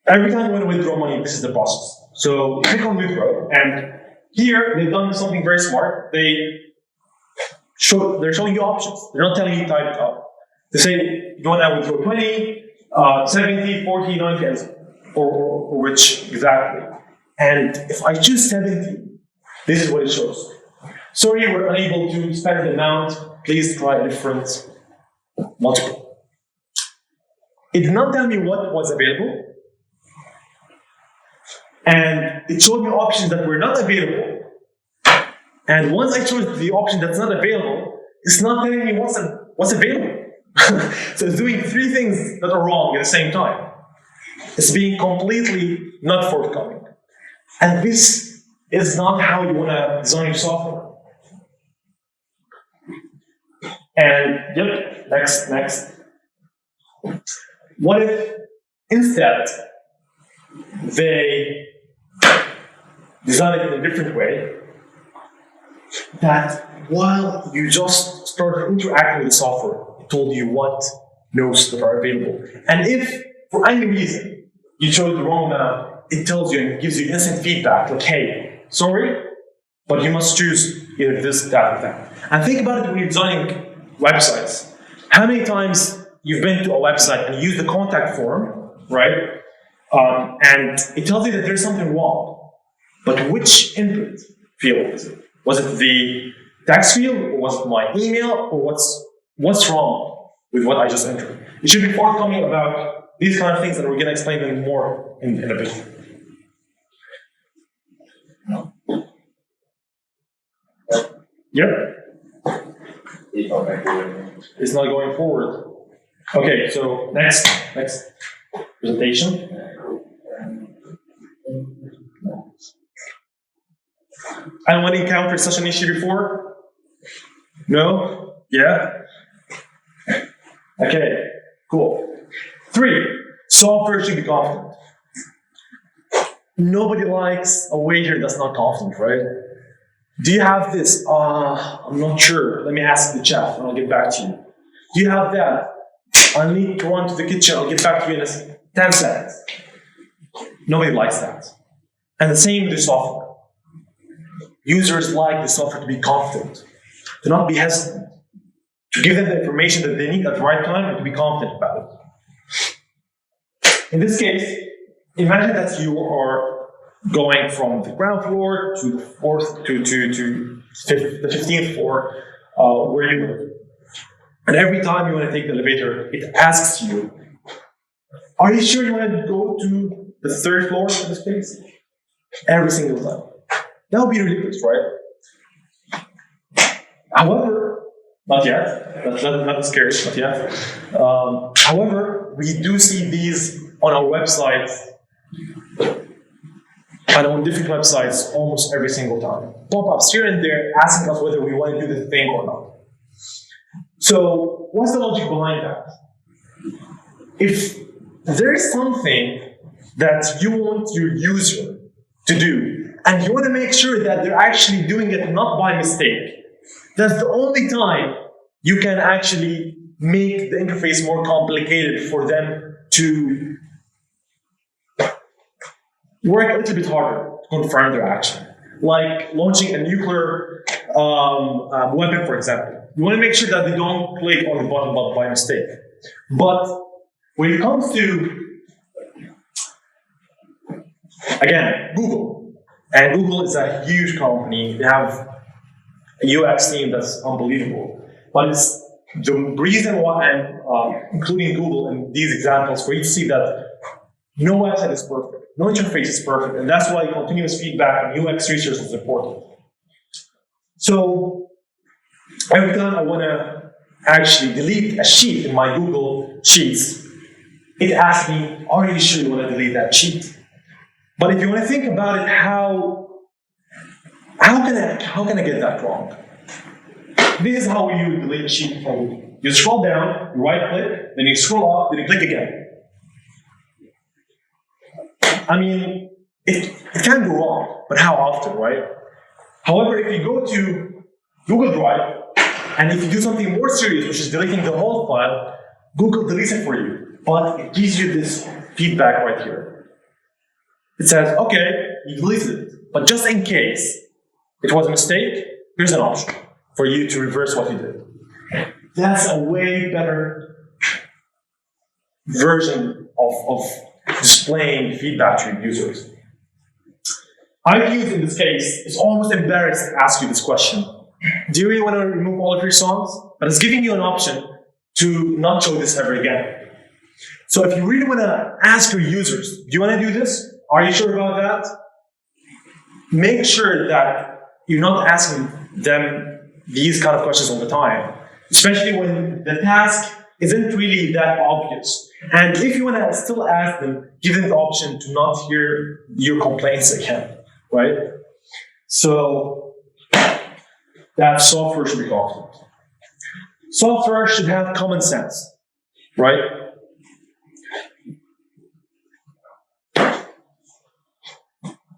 Every time you want to withdraw money, this is the process. So you click on withdraw, and here they've done something very smart. They're showing you options. They're not telling you to type it up. They say you want to withdraw 20, 70, 40, 90, or which exactly. And if I choose 70, this is what it shows. Sorry, we're unable to spend the amount. Please try a different multiple. It did not tell me what was available. And it showed me options that were not available. And once I chose the option that's not available, it's not telling me what's available. So it's doing three things that are wrong at the same time. It's being completely not forthcoming. And this is not how you want to design your software. And yep, next. What if instead they design it in a different way, that while you just started interacting with the software, it told you what nodes that are available. And if for any reason you chose the wrong amount, it tells you and gives you instant feedback, like, hey, sorry, but you must choose either this, that, or that. And think about it when you're designing websites. How many times you've been to a website and you use the contact form, right? And it tells you that there's something wrong. But which input field is it? Was it the text field, or was it my email, or what's wrong with what I just entered? It should be forthcoming about these kind of things, and we're going to explain them more in a bit. Yep. It's not going forward. Okay, so next presentation. Anyone encountered such an issue before? No? Yeah? Okay, cool. 3, software should be confident. Nobody likes a waiter that's not confident, right? Do you have this? I'm not sure. Let me ask the chef and I'll get back to you. Do you have that? I need to run to the kitchen. I'll get back to you in 10 seconds. Nobody likes that. And the same with the software. Users like the software to be confident, to not be hesitant, to give them the information that they need at the right time and to be confident about it. In this case, imagine that you are going from the ground floor to the fourth to the 15th floor where you live. And every time you want to take the elevator, it asks you, are you sure you want to go to the 3rd floor in this case? Every single time. That would be ridiculous, right? However, not yet. That's not scary, not yet. However, we do see these on our websites and on different websites almost every single time. Pop-ups here and there asking us whether we want to do this thing or not. So, what's the logic behind that? If there is something that you want your user to do, and you want to make sure that they're actually doing it not by mistake, that's the only time you can actually make the interface more complicated for them to work a little bit harder to confirm their action. Like launching a nuclear weapon, for example. You want to make sure that they don't click on the button by mistake. But when it comes to, again, Google. And Google is a huge company. They have a UX team that's unbelievable. But it's the reason why I'm including Google in these examples for you to see that no website is perfect. No interface is perfect. And that's why continuous feedback and UX research is important. So every time I want to actually delete a sheet in my Google Sheets, it asks me, are you sure you want to delete that sheet? But if you want to think about it, how can I get that wrong? This is how you delete a sheet from Google. You scroll down, you right click, then you scroll up, then you click again. I mean, it can go wrong, but how often, right? However, if you go to Google Drive, and if you do something more serious, which is deleting the whole file, Google deletes it for you. But it gives you this feedback right here. It says, okay, you deleted it, but just in case it was a mistake, here's an option for you to reverse what you did. That's a way better version of displaying feedback to your users. iTunes, in this case, is almost embarrassed to ask you this question. Do you really want to remove all of your songs? But it's giving you an option to not show this ever again. So if you really want to ask your users, do you want to do this? Are you sure about that? Make sure that you're not asking them these kind of questions all the time, especially when the task isn't really that obvious. And if you want to still ask them, give them the option to not hear your complaints again, right? So that software should be confident. Software should have common sense, right?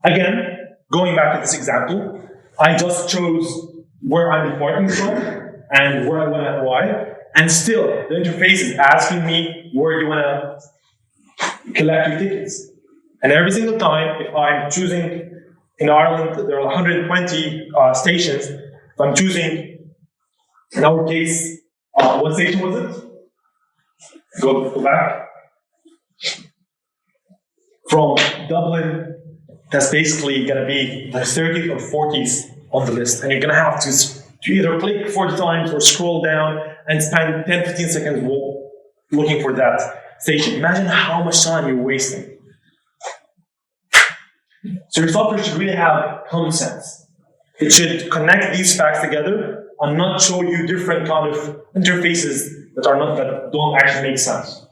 Again, going back to this example, I just chose where I'm reporting from and where I want to why, and still the interface is asking me where you want to collect your tickets. And every single time, if I'm choosing, in Ireland, there are 120 stations, if I'm choosing, in our case, what station was it? Go back. From Dublin, that's basically going to be the 30th or 40th on the list. And you're going to have to either click 40 times or scroll down and spend 10-15 seconds looking for that station. Imagine how much time you're wasting. So your software should really have common sense. It should connect these facts together and not show you different kind of interfaces that don't actually make sense.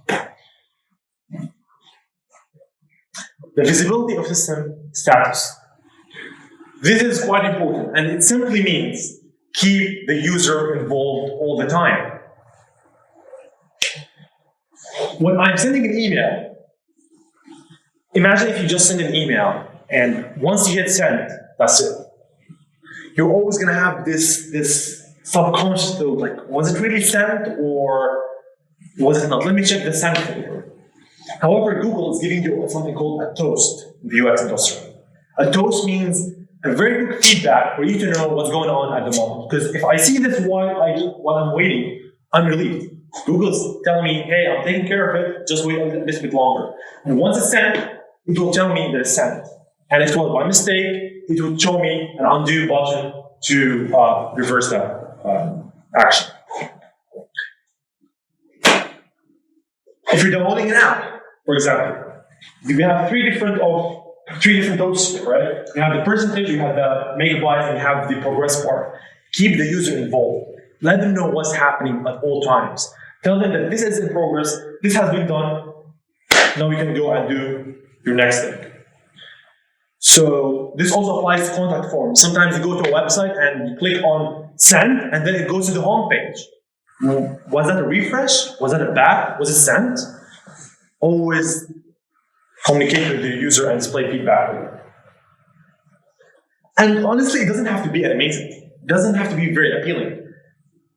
The visibility of system status. This is quite important, and it simply means keep the user involved all the time. When I'm sending an email, imagine if you just send an email, and once you hit send, that's it. You're always going to have this subconscious thought, like, was it really sent or was it not? Let me check the send folder. However, Google is giving you something called a toast in the UX industry. A toast means a very quick feedback for you to know what's going on at the moment. Because if I see this while I'm waiting, I'm relieved. Google's telling me, hey, I'm taking care of it, just wait a little bit longer. And once it's sent, it will tell me that it's sent. And if it was by mistake, it will show me an undo button to reverse that action. If you're downloading an app, for example, we have three different toasts, right? You have the percentage, you have the megabytes, and you have the progress bar. Keep the user involved. Let them know what's happening at all times. Tell them that this is in progress, this has been done, now you can go and do your next thing. So this also applies to contact forms. Sometimes you go to a website and you click on send, and then it goes to the home page. Was that a refresh? Was that a back? Was it sent? Always communicate with the user and display feedback. And honestly, it doesn't have to be amazing. It doesn't have to be very appealing.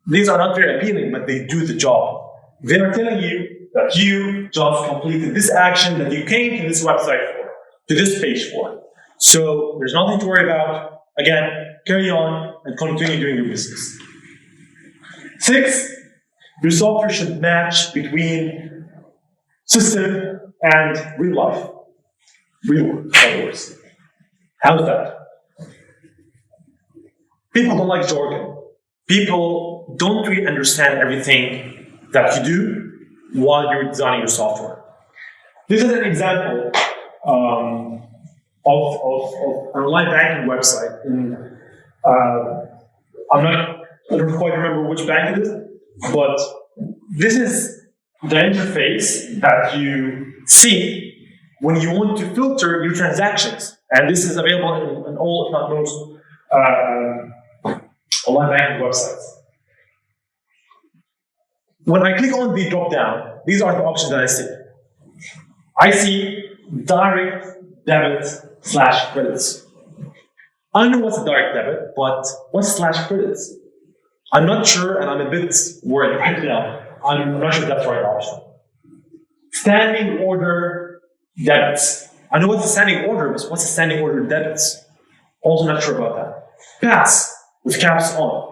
These are not very appealing, but they do the job. They are telling you that you just completed this action that you came to this website for, to this page for. So there's nothing to worry about. Again, carry on and continue doing your business. 6, your software should match between system and real life. Real world, in other words. How's that? People don't like jargon. People don't really understand everything that you do while you're designing your software. This is an example of an online banking website. I don't quite remember which bank it is, but this is the interface that you see when you want to filter your transactions. And this is available in all, if not most, online banking websites. When I click on the drop-down, these are the options that I see. I see direct debit / credits. I know what's a direct debit, but what's / credits? I'm not sure, and I'm a bit worried right now. I'm not sure if that's the right option. Standing order debits. I know what's a standing order, but what's a standing order debits? Also not sure about that. Pass, with caps on.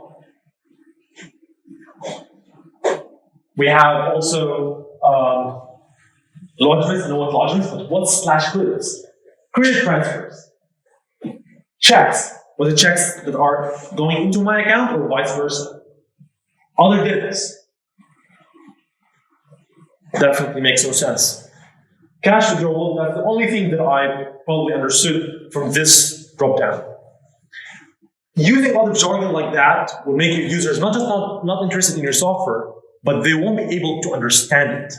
We have also lodgements. I know what lodgements, but what's / credits? Credit transfers. Checks. What are the checks that are going into my account or vice versa? Other debits. Definitely makes no sense. cash withdrawal, that's the only thing that I probably understood from this drop-down. Using other jargon like that will make your users not interested in your software, but they won't be able to understand it.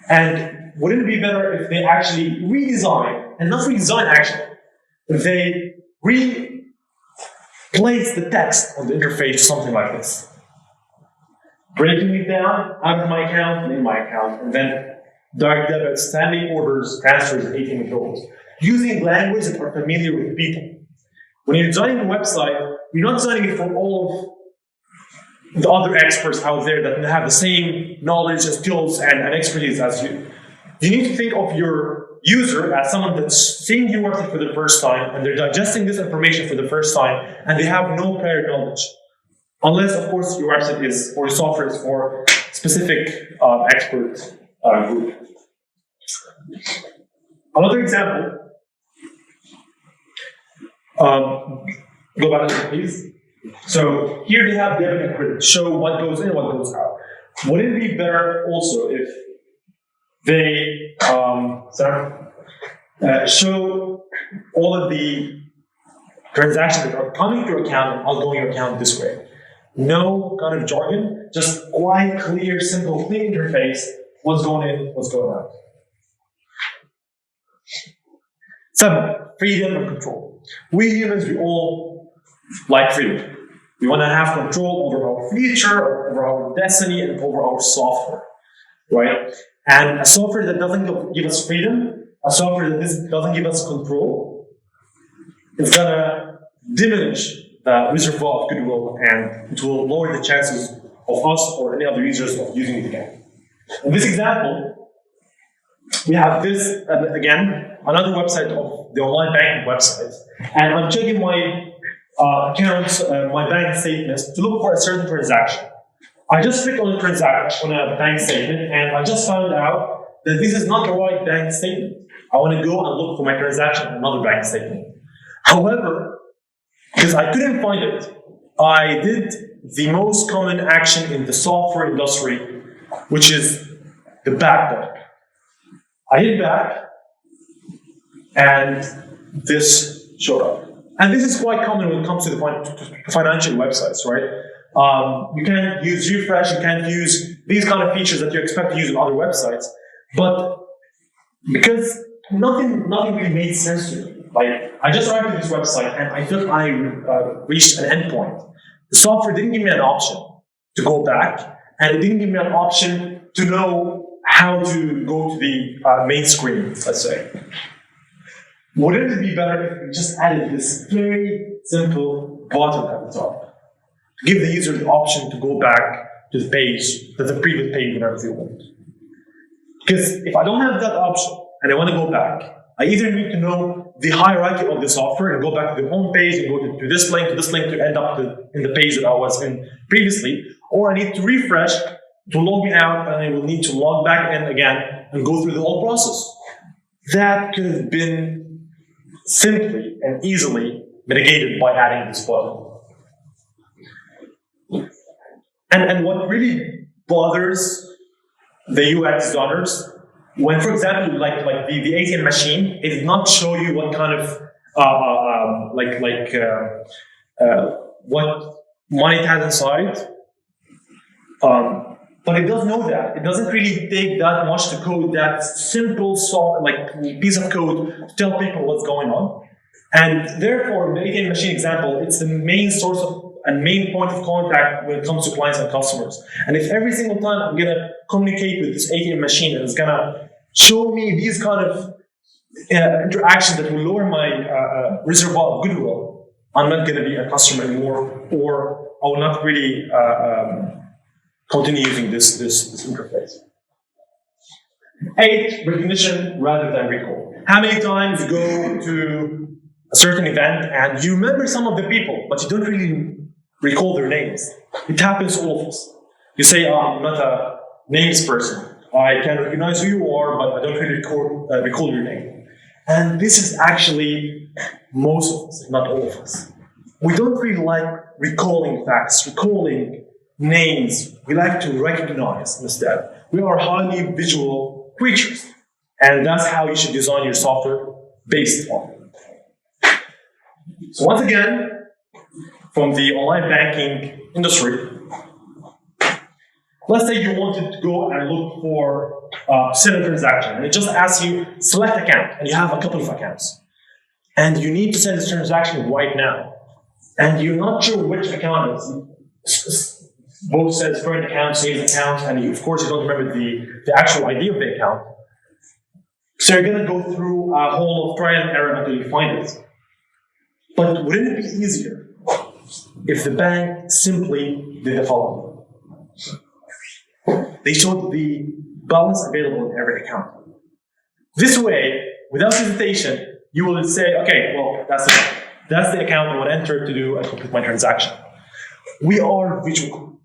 And wouldn't it be better if they actually redesign, and not redesign actually, if they replace the text on the interface, something like this. Breaking it down, out of my account and in my account, and then direct debits, standing orders, transfers, and ATM withdrawals. Using language that are familiar with people. When you're designing a website, you're not designing it for all of the other experts out there that have the same knowledge and skills and expertise as you. You need to think of your user as someone that's seeing your website for the first time, and they're digesting this information for the first time, and they have no prior knowledge. Unless, of course, your website is, or your software is for specific expert group. Another example, go back to please. So here they have debit and credit, show what goes in, what goes out. Wouldn't it be better also if they show all of the transactions that are coming to your account and outgoing your account this way? No kind of jargon, just quite clear, simple, clean interface. What's going in, what's going out. 7, freedom and control. We humans, we all like freedom. We want to have control over our future, over our destiny, and over our software, right? And a software that doesn't give us freedom, a software that doesn't give us control, is going to diminish the reservoir of goodwill, and it will lower the chances of us or any other users of using it again. In this example, we have this, again, another website of the online banking website, and I'm checking my accounts, my bank statements to look for a certain transaction. I just clicked on a transaction, on a bank statement, and I just found out that this is not the right bank statement. I want to go and look for my transaction in another bank statement. However, because I couldn't find it, I did the most common action in the software industry, which is the back button. I hit back, and this showed up. And this is quite common when it comes to the financial websites, right? You can't use refresh, you can't use these kind of features that you expect to use on other websites, but because nothing really made sense to me. Like, I just arrived at this website and I felt I reached an endpoint. The software didn't give me an option to go back, and it didn't give me an option to know how to go to the main screen, let's say. Wouldn't it be better if we just added this very simple button at the top to give the user the option to go back to the page, to the previous page whenever they want? Because if I don't have that option and I want to go back, I either need to know the hierarchy of the software and go back to the home page and go to this link to end up in the page that I was in previously, or I need to refresh to log me out, and I will need to log back in again and go through the whole process. That could have been simply and easily mitigated by adding this button. And what really bothers the UX designers, when, for example, like the ATM machine, it did not show you what kind of what money it has inside. But it does know that. It doesn't really take that much to code that simple piece of code to tell people what's going on. And therefore, the ATM machine example, it's the main source of and main point of contact when it comes to clients and customers. And if every single time I'm gonna communicate with this ATM machine and it's gonna show me these kind of interactions that will lower my reservoir of goodwill, I'm not gonna be a customer anymore, or I will not really continue using this interface. 8, recognition rather than recall. How many times you go to a certain event and you remember some of the people, but you don't really recall their names? It happens to all of us. You say, I'm not a names person. I can recognize who you are, but I don't really recall your name. And this is actually most of us, not all of us. We don't really like recalling facts, recalling names. We like to recognize instead. We are highly visual creatures. And that's how you should design your software based on. So once again, from the online banking industry, let's say you wanted to go and look for send a transaction, and it just asks you select account, and you have a couple of accounts, and you need to send this transaction right now, and you're not sure which account it is. Both says current account, savings account, and of course you don't remember the actual ID of the account. So you're going to go through a whole of trial and error until you find it. But wouldn't it be easier if the bank simply did the following? They showed the balance available in every account. This way, without hesitation, you will say, okay, well, that's it. That's the account I want to enter to do and complete my transaction. We are visual.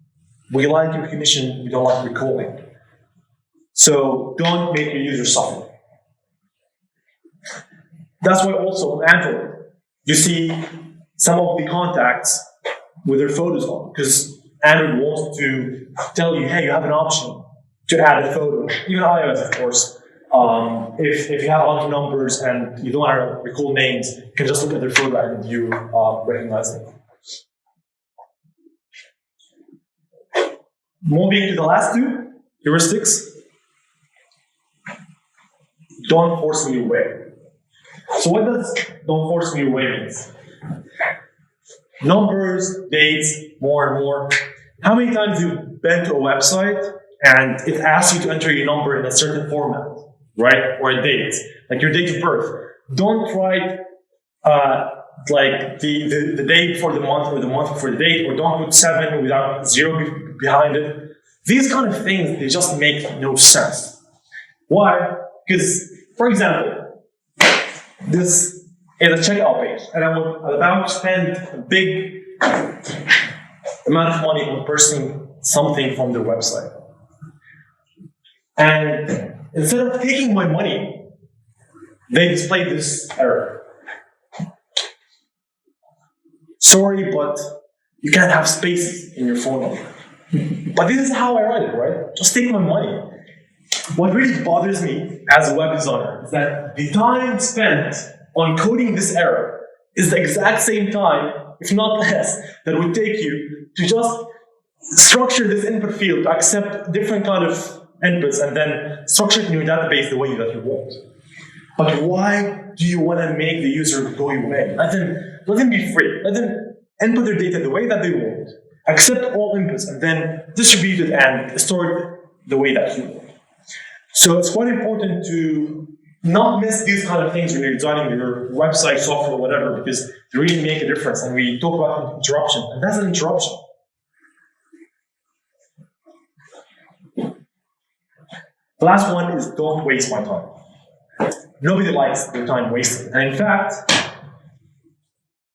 We like recognition, we don't like recalling. So don't make your users suffer. That's why also on Android, you see some of the contacts with their photos on, because Android wants to tell you, hey, you have an option to add a photo. Even iOS, of course. If you have a lot of numbers and you don't want to recall names, you can just look at their photo and you recognize them. Moving to the last two, heuristics. Don't force me away. So what does don't force me away means? Numbers, dates, more and more. How many times you've been to a website and it asks you to enter your number in a certain format, right? Or a date, like your date of birth. Don't write like the day before the month or the month before the date, or don't put 7 without 0 behind it. These kind of things, they just make no sense. Why? Because, for example, this is a checkout page, and I'm about to spend a big amount of money on purchasing something from their website. And instead of taking my money, they displayed this error. Sorry, but you can't have spaces in your phone number. But this is how I write it, right? Just take my money. What really bothers me as a web designer is that the time spent on coding this error is the exact same time, if not less, that would take you to just structure this input field to accept different kind of inputs and then structure it in your database the way that you want. But why do you want to make the user go your way? Let them be free. Let them input their data the way that they want, accept all inputs, and then distribute it and store it the way that you want. So it's quite important to not miss these kind of things when you're designing your website, software, or whatever, because they really make a difference. And we talk about interruption, and that's an interruption. The last one is don't waste my time. Nobody likes their time wasted. And in fact,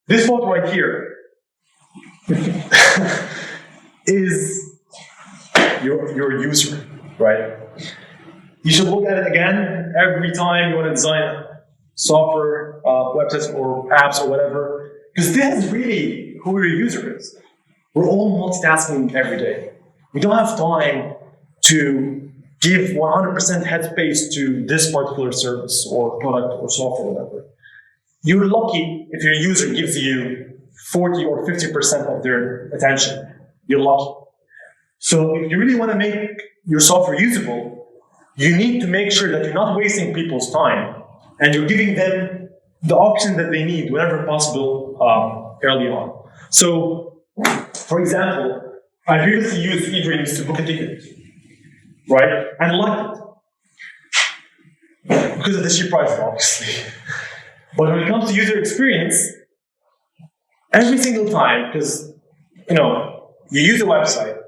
this photo right here is your user, right? You should look at it again every time you want to design software, websites, or apps, or whatever, because this is really who your user is. We're all multitasking every day. We don't have time to give 100% headspace to this particular service or product or software or whatever. You're lucky if your user gives you 40 or 50% of their attention. You're lucky. So if you really want to make your software usable, you need to make sure that you're not wasting people's time and you're giving them the option that they need whenever possible early on. So, for example, I previously used eDreams to book a ticket, right? And I liked it because of the cheap prices, obviously. But when it comes to user experience, every single time, because you use a website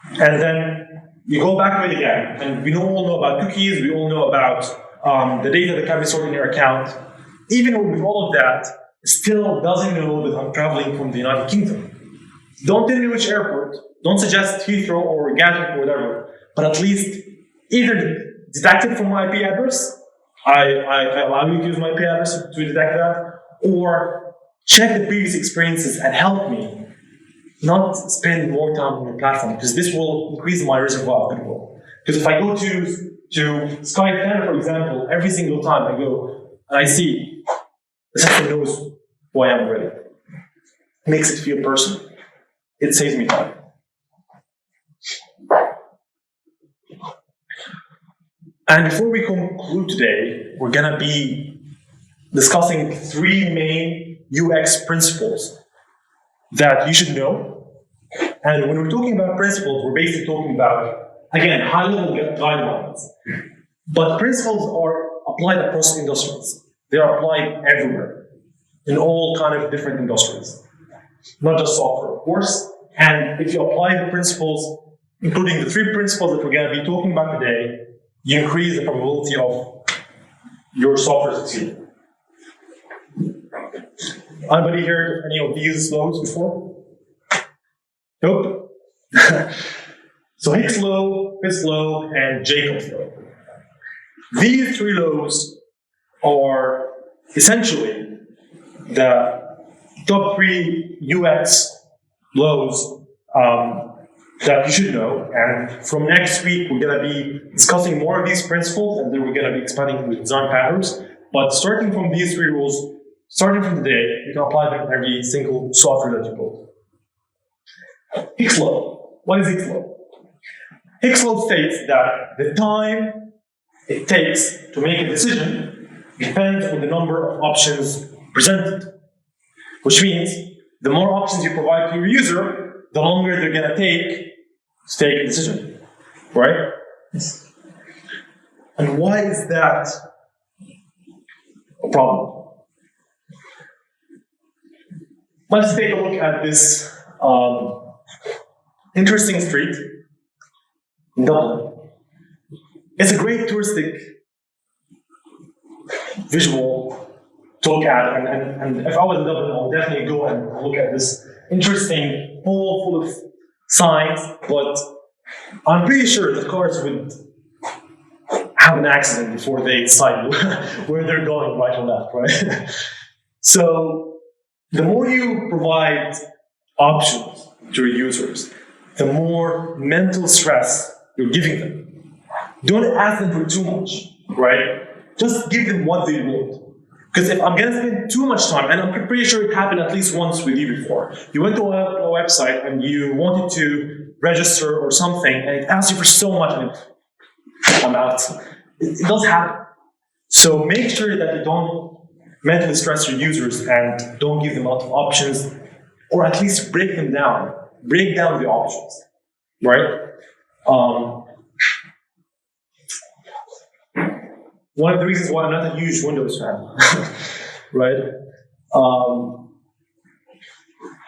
and then you go back to it again, and we all know about cookies, we all know about the data that can be stored in your account. Even with all of that, it still doesn't know that I'm traveling from the United Kingdom. Don't tell me which airport, don't suggest Heathrow or Gatwick or whatever, but at least either detect it from my IP address, I allow you to use my IP address to detect that, or check the previous experiences and help me not spend more time on your platform, because this will increase my reservoir of goodwill. Because if I go to to Sky 10, for example, every single time I go and I see the system knows who I am already. It makes it feel personal. It saves me time. And before we conclude today, we're going to be discussing 3 main UX principles that you should know. And when we're talking about principles, we're basically talking about, again, high-level guidelines. But principles are applied across industries. They are applied everywhere, in all kind of different industries. Not just software, of course. And if you apply the principles, including the 3 principles that we're going to be talking about today, you increase the probability of your software succeeding. Anybody heard any of these laws before? Nope. So Hicks law, Fisk law, and Jacob's law. These 3 laws are essentially the top 3 UX laws that you should know. And from next week, we're going to be discussing more of these principles, and then we're going to be expanding the design patterns. But starting from these 3 rules, starting from today, you can apply them to every single software that you build. Hicks law. What is Hicks law? Hicks law states that the time it takes to make a decision depends on the number of options presented. Which means the more options you provide to your user, the longer they're going to take a decision. Right? And why is that a problem? Let's take a look at this interesting street in Dublin. It's a great touristic visual to look at, and if I was in Dublin, I would definitely go and look at this interesting hall full of signs, but I'm pretty sure the cars would have an accident before they decide where they're going, right or left, right? So the more you provide options to your users, the more mental stress you're giving them. Don't ask them for too much, right? Just give them what they want. Because if I'm gonna spend too much time, and I'm pretty sure it happened at least once with you before. You went to a website and you wanted to register or something, and it asks you for so much, and I'm out. It does happen. So make sure that you don't mentally stress your users and don't give them a lot of options, or at least break them down. Break down the options, right? One of the reasons why I'm not a huge Windows fan, right?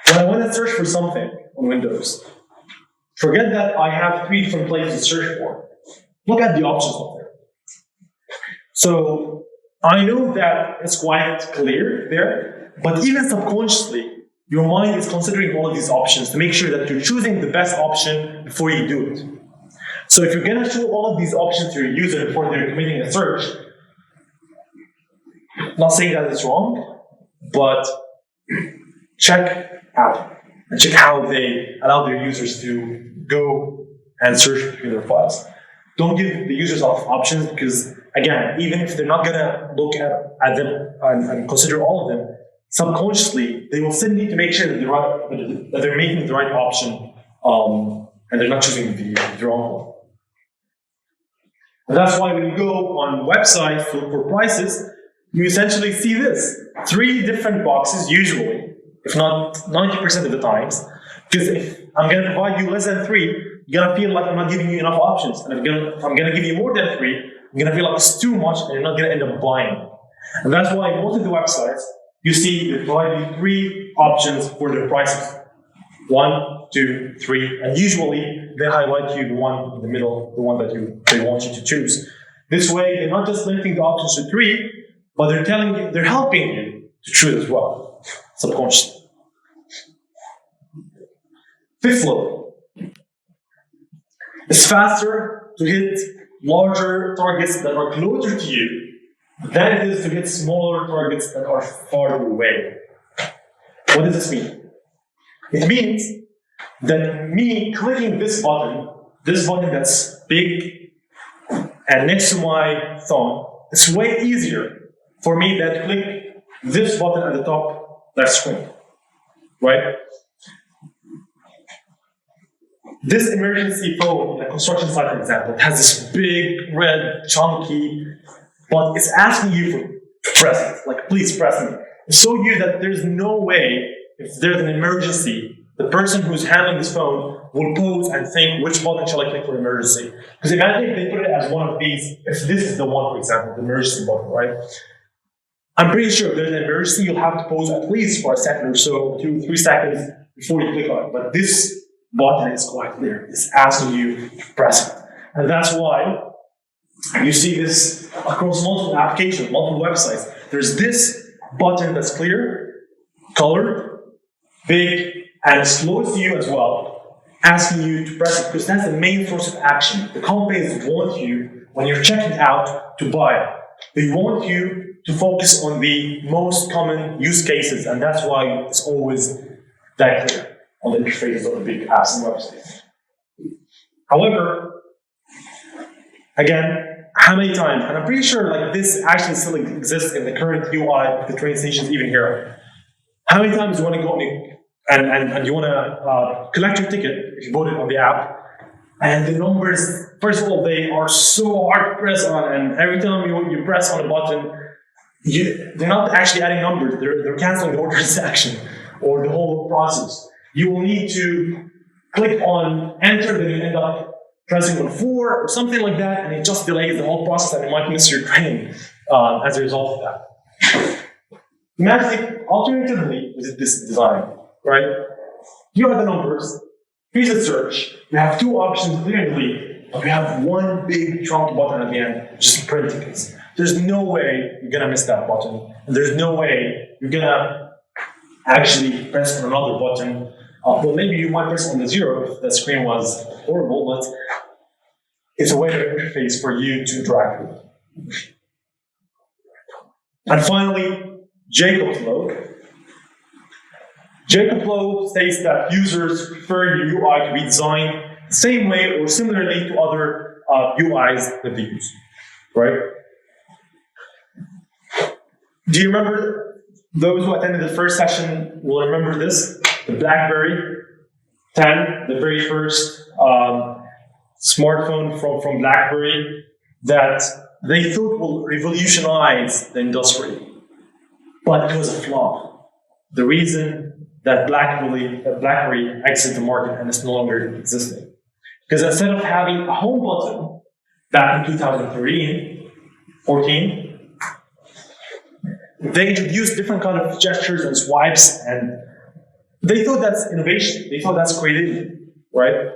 When I want to search for something on Windows, forget that I have 3 different places to search for. Look at the options up there. So I know that it's quite clear there, but even subconsciously, your mind is considering all of these options to make sure that you're choosing the best option before you do it. So if you're going to show all of these options to your user before they're committing a search, not saying that it's wrong, but check out and check how they allow their users to go and search through their files. Don't give the users a lot of options because, again, even if they're not going to look at them and consider all of them, subconsciously, they will still need to make sure that they're making the right option and they're not choosing the wrong one. And that's why when you go on websites to look for prices, you essentially see this. 3 different boxes, usually, if not 90% of the times. Because if I'm going to provide you less than 3, you're going to feel like I'm not giving you enough options. And if I'm going to give you more than 3, you're going to feel like it's too much and you're not going to end up buying. And that's why most of the websites, you see they provide you 3 options for their prices. 1, 2, 3, and usually they highlight you the one in the middle, the one that they want you to choose. This way, they're not just limiting the options to 3, but they're helping you to choose as well, subconsciously. 5th law. It's faster to hit larger targets that are closer to you than it is to hit smaller targets that are farther away. What does this mean? It means that me clicking this button that's big, and next to my thumb, it's way easier for me than to click this button at the top left screen, right? This emergency phone, in a construction site, for example, it has this big, red, chunky, but it's asking you to press it, like, please press me. It's so huge that there's no way, if there's an emergency, the person who's handling this phone will pause and think, which button shall I click for emergency? Because imagine if they put it as one of these, if this is the one, for example, the emergency button, right? I'm pretty sure if there's an emergency, you'll have to pause at least for a second or so, 2-3 seconds before you click on it. But this button is quite clear. It's asking you to press it. And that's why you see this across multiple applications, multiple websites. There's this button that's clear, colored, big, and it's close to you as well, asking you to press it, because that's the main source of action. The companies want you, when you're checking out, to buy it. They want you to focus on the most common use cases, and that's why it's always that clear on the interfaces of the big apps and websites. However, again, how many times, and I'm pretty sure like this actually still exists in the current UI of the train stations even here. How many times do you want to go and you want to collect your ticket if you bought it on the app, and the numbers, first of all, they are so hard to press on, and every time you press on a button, they're not actually adding numbers, they're canceling the order transaction or the whole process. You will need to click on enter, then you end up pressing on 4 or something like that, and it just delays the whole process and you might miss your train as a result of that. Imagine, alternatively, with this design, right? You have the numbers, here's a search, you have 2 options clearly, but you have one big chunky button at the end, which is print tickets. There's no way you're gonna miss that button, and there's no way you're gonna actually press on another button. Well, maybe you might press on the 0 if the screen was horrible, but it's a way to interface for you to interact with. And finally, Jacob's law. Jacob's law states that users prefer your UI to be designed the same way or similarly to other UIs that they use, right? Do you remember, those who attended the first session will remember this, the BlackBerry 10, the very first smartphone from BlackBerry that they thought will revolutionize the industry, but it was a flop. The reason that BlackBerry exited the market and is no longer existing, because instead of having a home button back in 2013, 14, they introduced different kind of gestures and swipes, and they thought that's innovation. They thought that's creativity, right?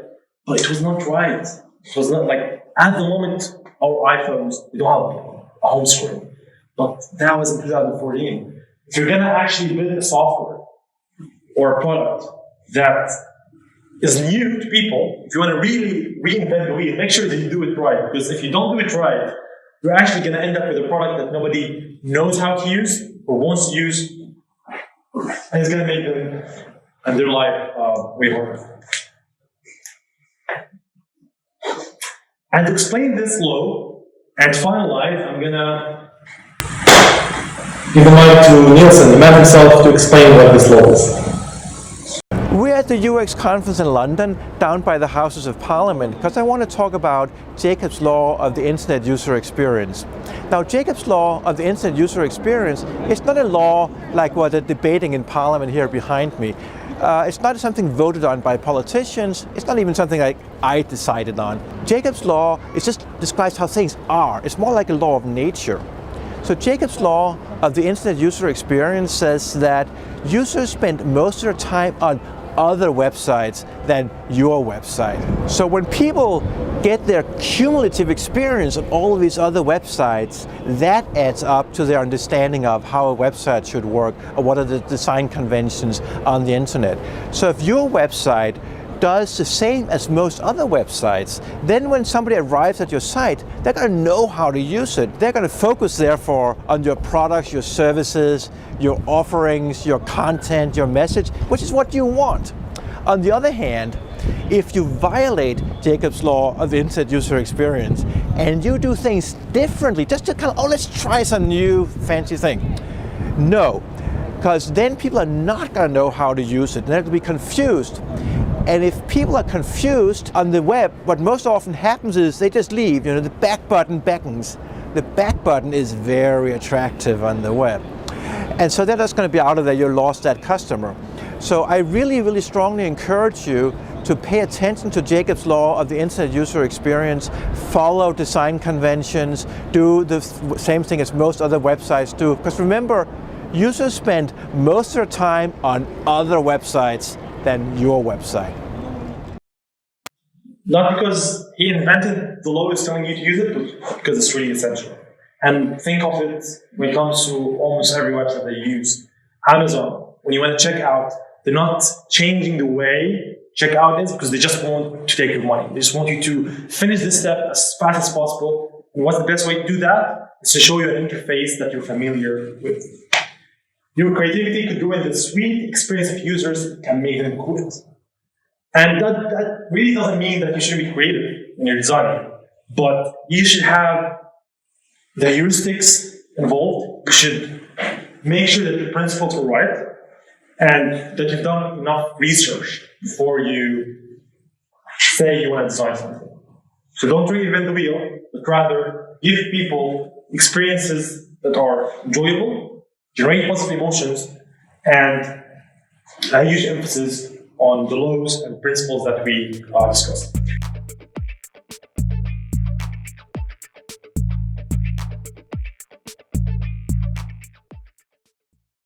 But it was not right. It was not like, at the moment, our iPhones, they don't have a home screen. But that was in 2014. If you're gonna actually build a software or a product that is new to people, if you want to really reinvent the wheel, make sure that you do it right. Because if you don't do it right, you're actually going to end up with a product that nobody knows how to use or wants to use, and it's going to make them and their life way harder. And to explain this law and finalize, I'm going to give the mic to Nielsen, the man himself, to explain what this law is. We're at the UX conference in London, down by the Houses of Parliament, because I want to talk about Jacob's Law of the Internet User Experience. Now, Jacob's Law of the Internet User Experience is not a law like what they're debating in Parliament here behind me. It's not something voted on by politicians. It's not even something like I decided on. Jacob's Law, it just describes how things are. It's more like a law of nature. So Jacob's Law of the Internet User Experience says that users spend most of their time on other websites than your website. So when people get their cumulative experience on all of these other websites, that adds up to their understanding of how a website should work or what are the design conventions on the internet. So if your website does the same as most other websites, then when somebody arrives at your site, they're going to know how to use it. They're going to focus, therefore, on your products, your services, your offerings, your content, your message, which is what you want. On the other hand, if you violate Jacob's Law of the Internet User Experience and you do things differently, just to kind of, oh, let's try some new fancy thing. No, because then people are not going to know how to use it. They're going to be confused. And if people are confused on the web, what most often happens is they just leave. You know, the back button beckons. The back button is very attractive on the web. And so they're just going to be out of there. You lost that customer. So I really, really strongly encourage you to pay attention to Jacob's law of the internet user experience, follow design conventions, do the same thing as most other websites do. Because remember, users spend most of their time on other websites than your website. Not because he invented the law is telling you to use it, but because it's really essential. And think of it when it comes to almost every website that you use. Amazon, when you want to check out, they're not changing the way checkout is because they just want to take your money. They just want you to finish this step as fast as possible. And what's the best way to do that? Is to show you an interface that you're familiar with. Your creativity could ruin the sweet experience of users can make them quit. And that really doesn't mean that you shouldn't be creative in your design, but you should have the heuristics involved. You should make sure that the principles are right and that you've done enough research before you say you want to design something. So don't reinvent the wheel, but rather give people experiences that are enjoyable, generate positive emotions, and a huge emphasis on the laws and principles that we discussed.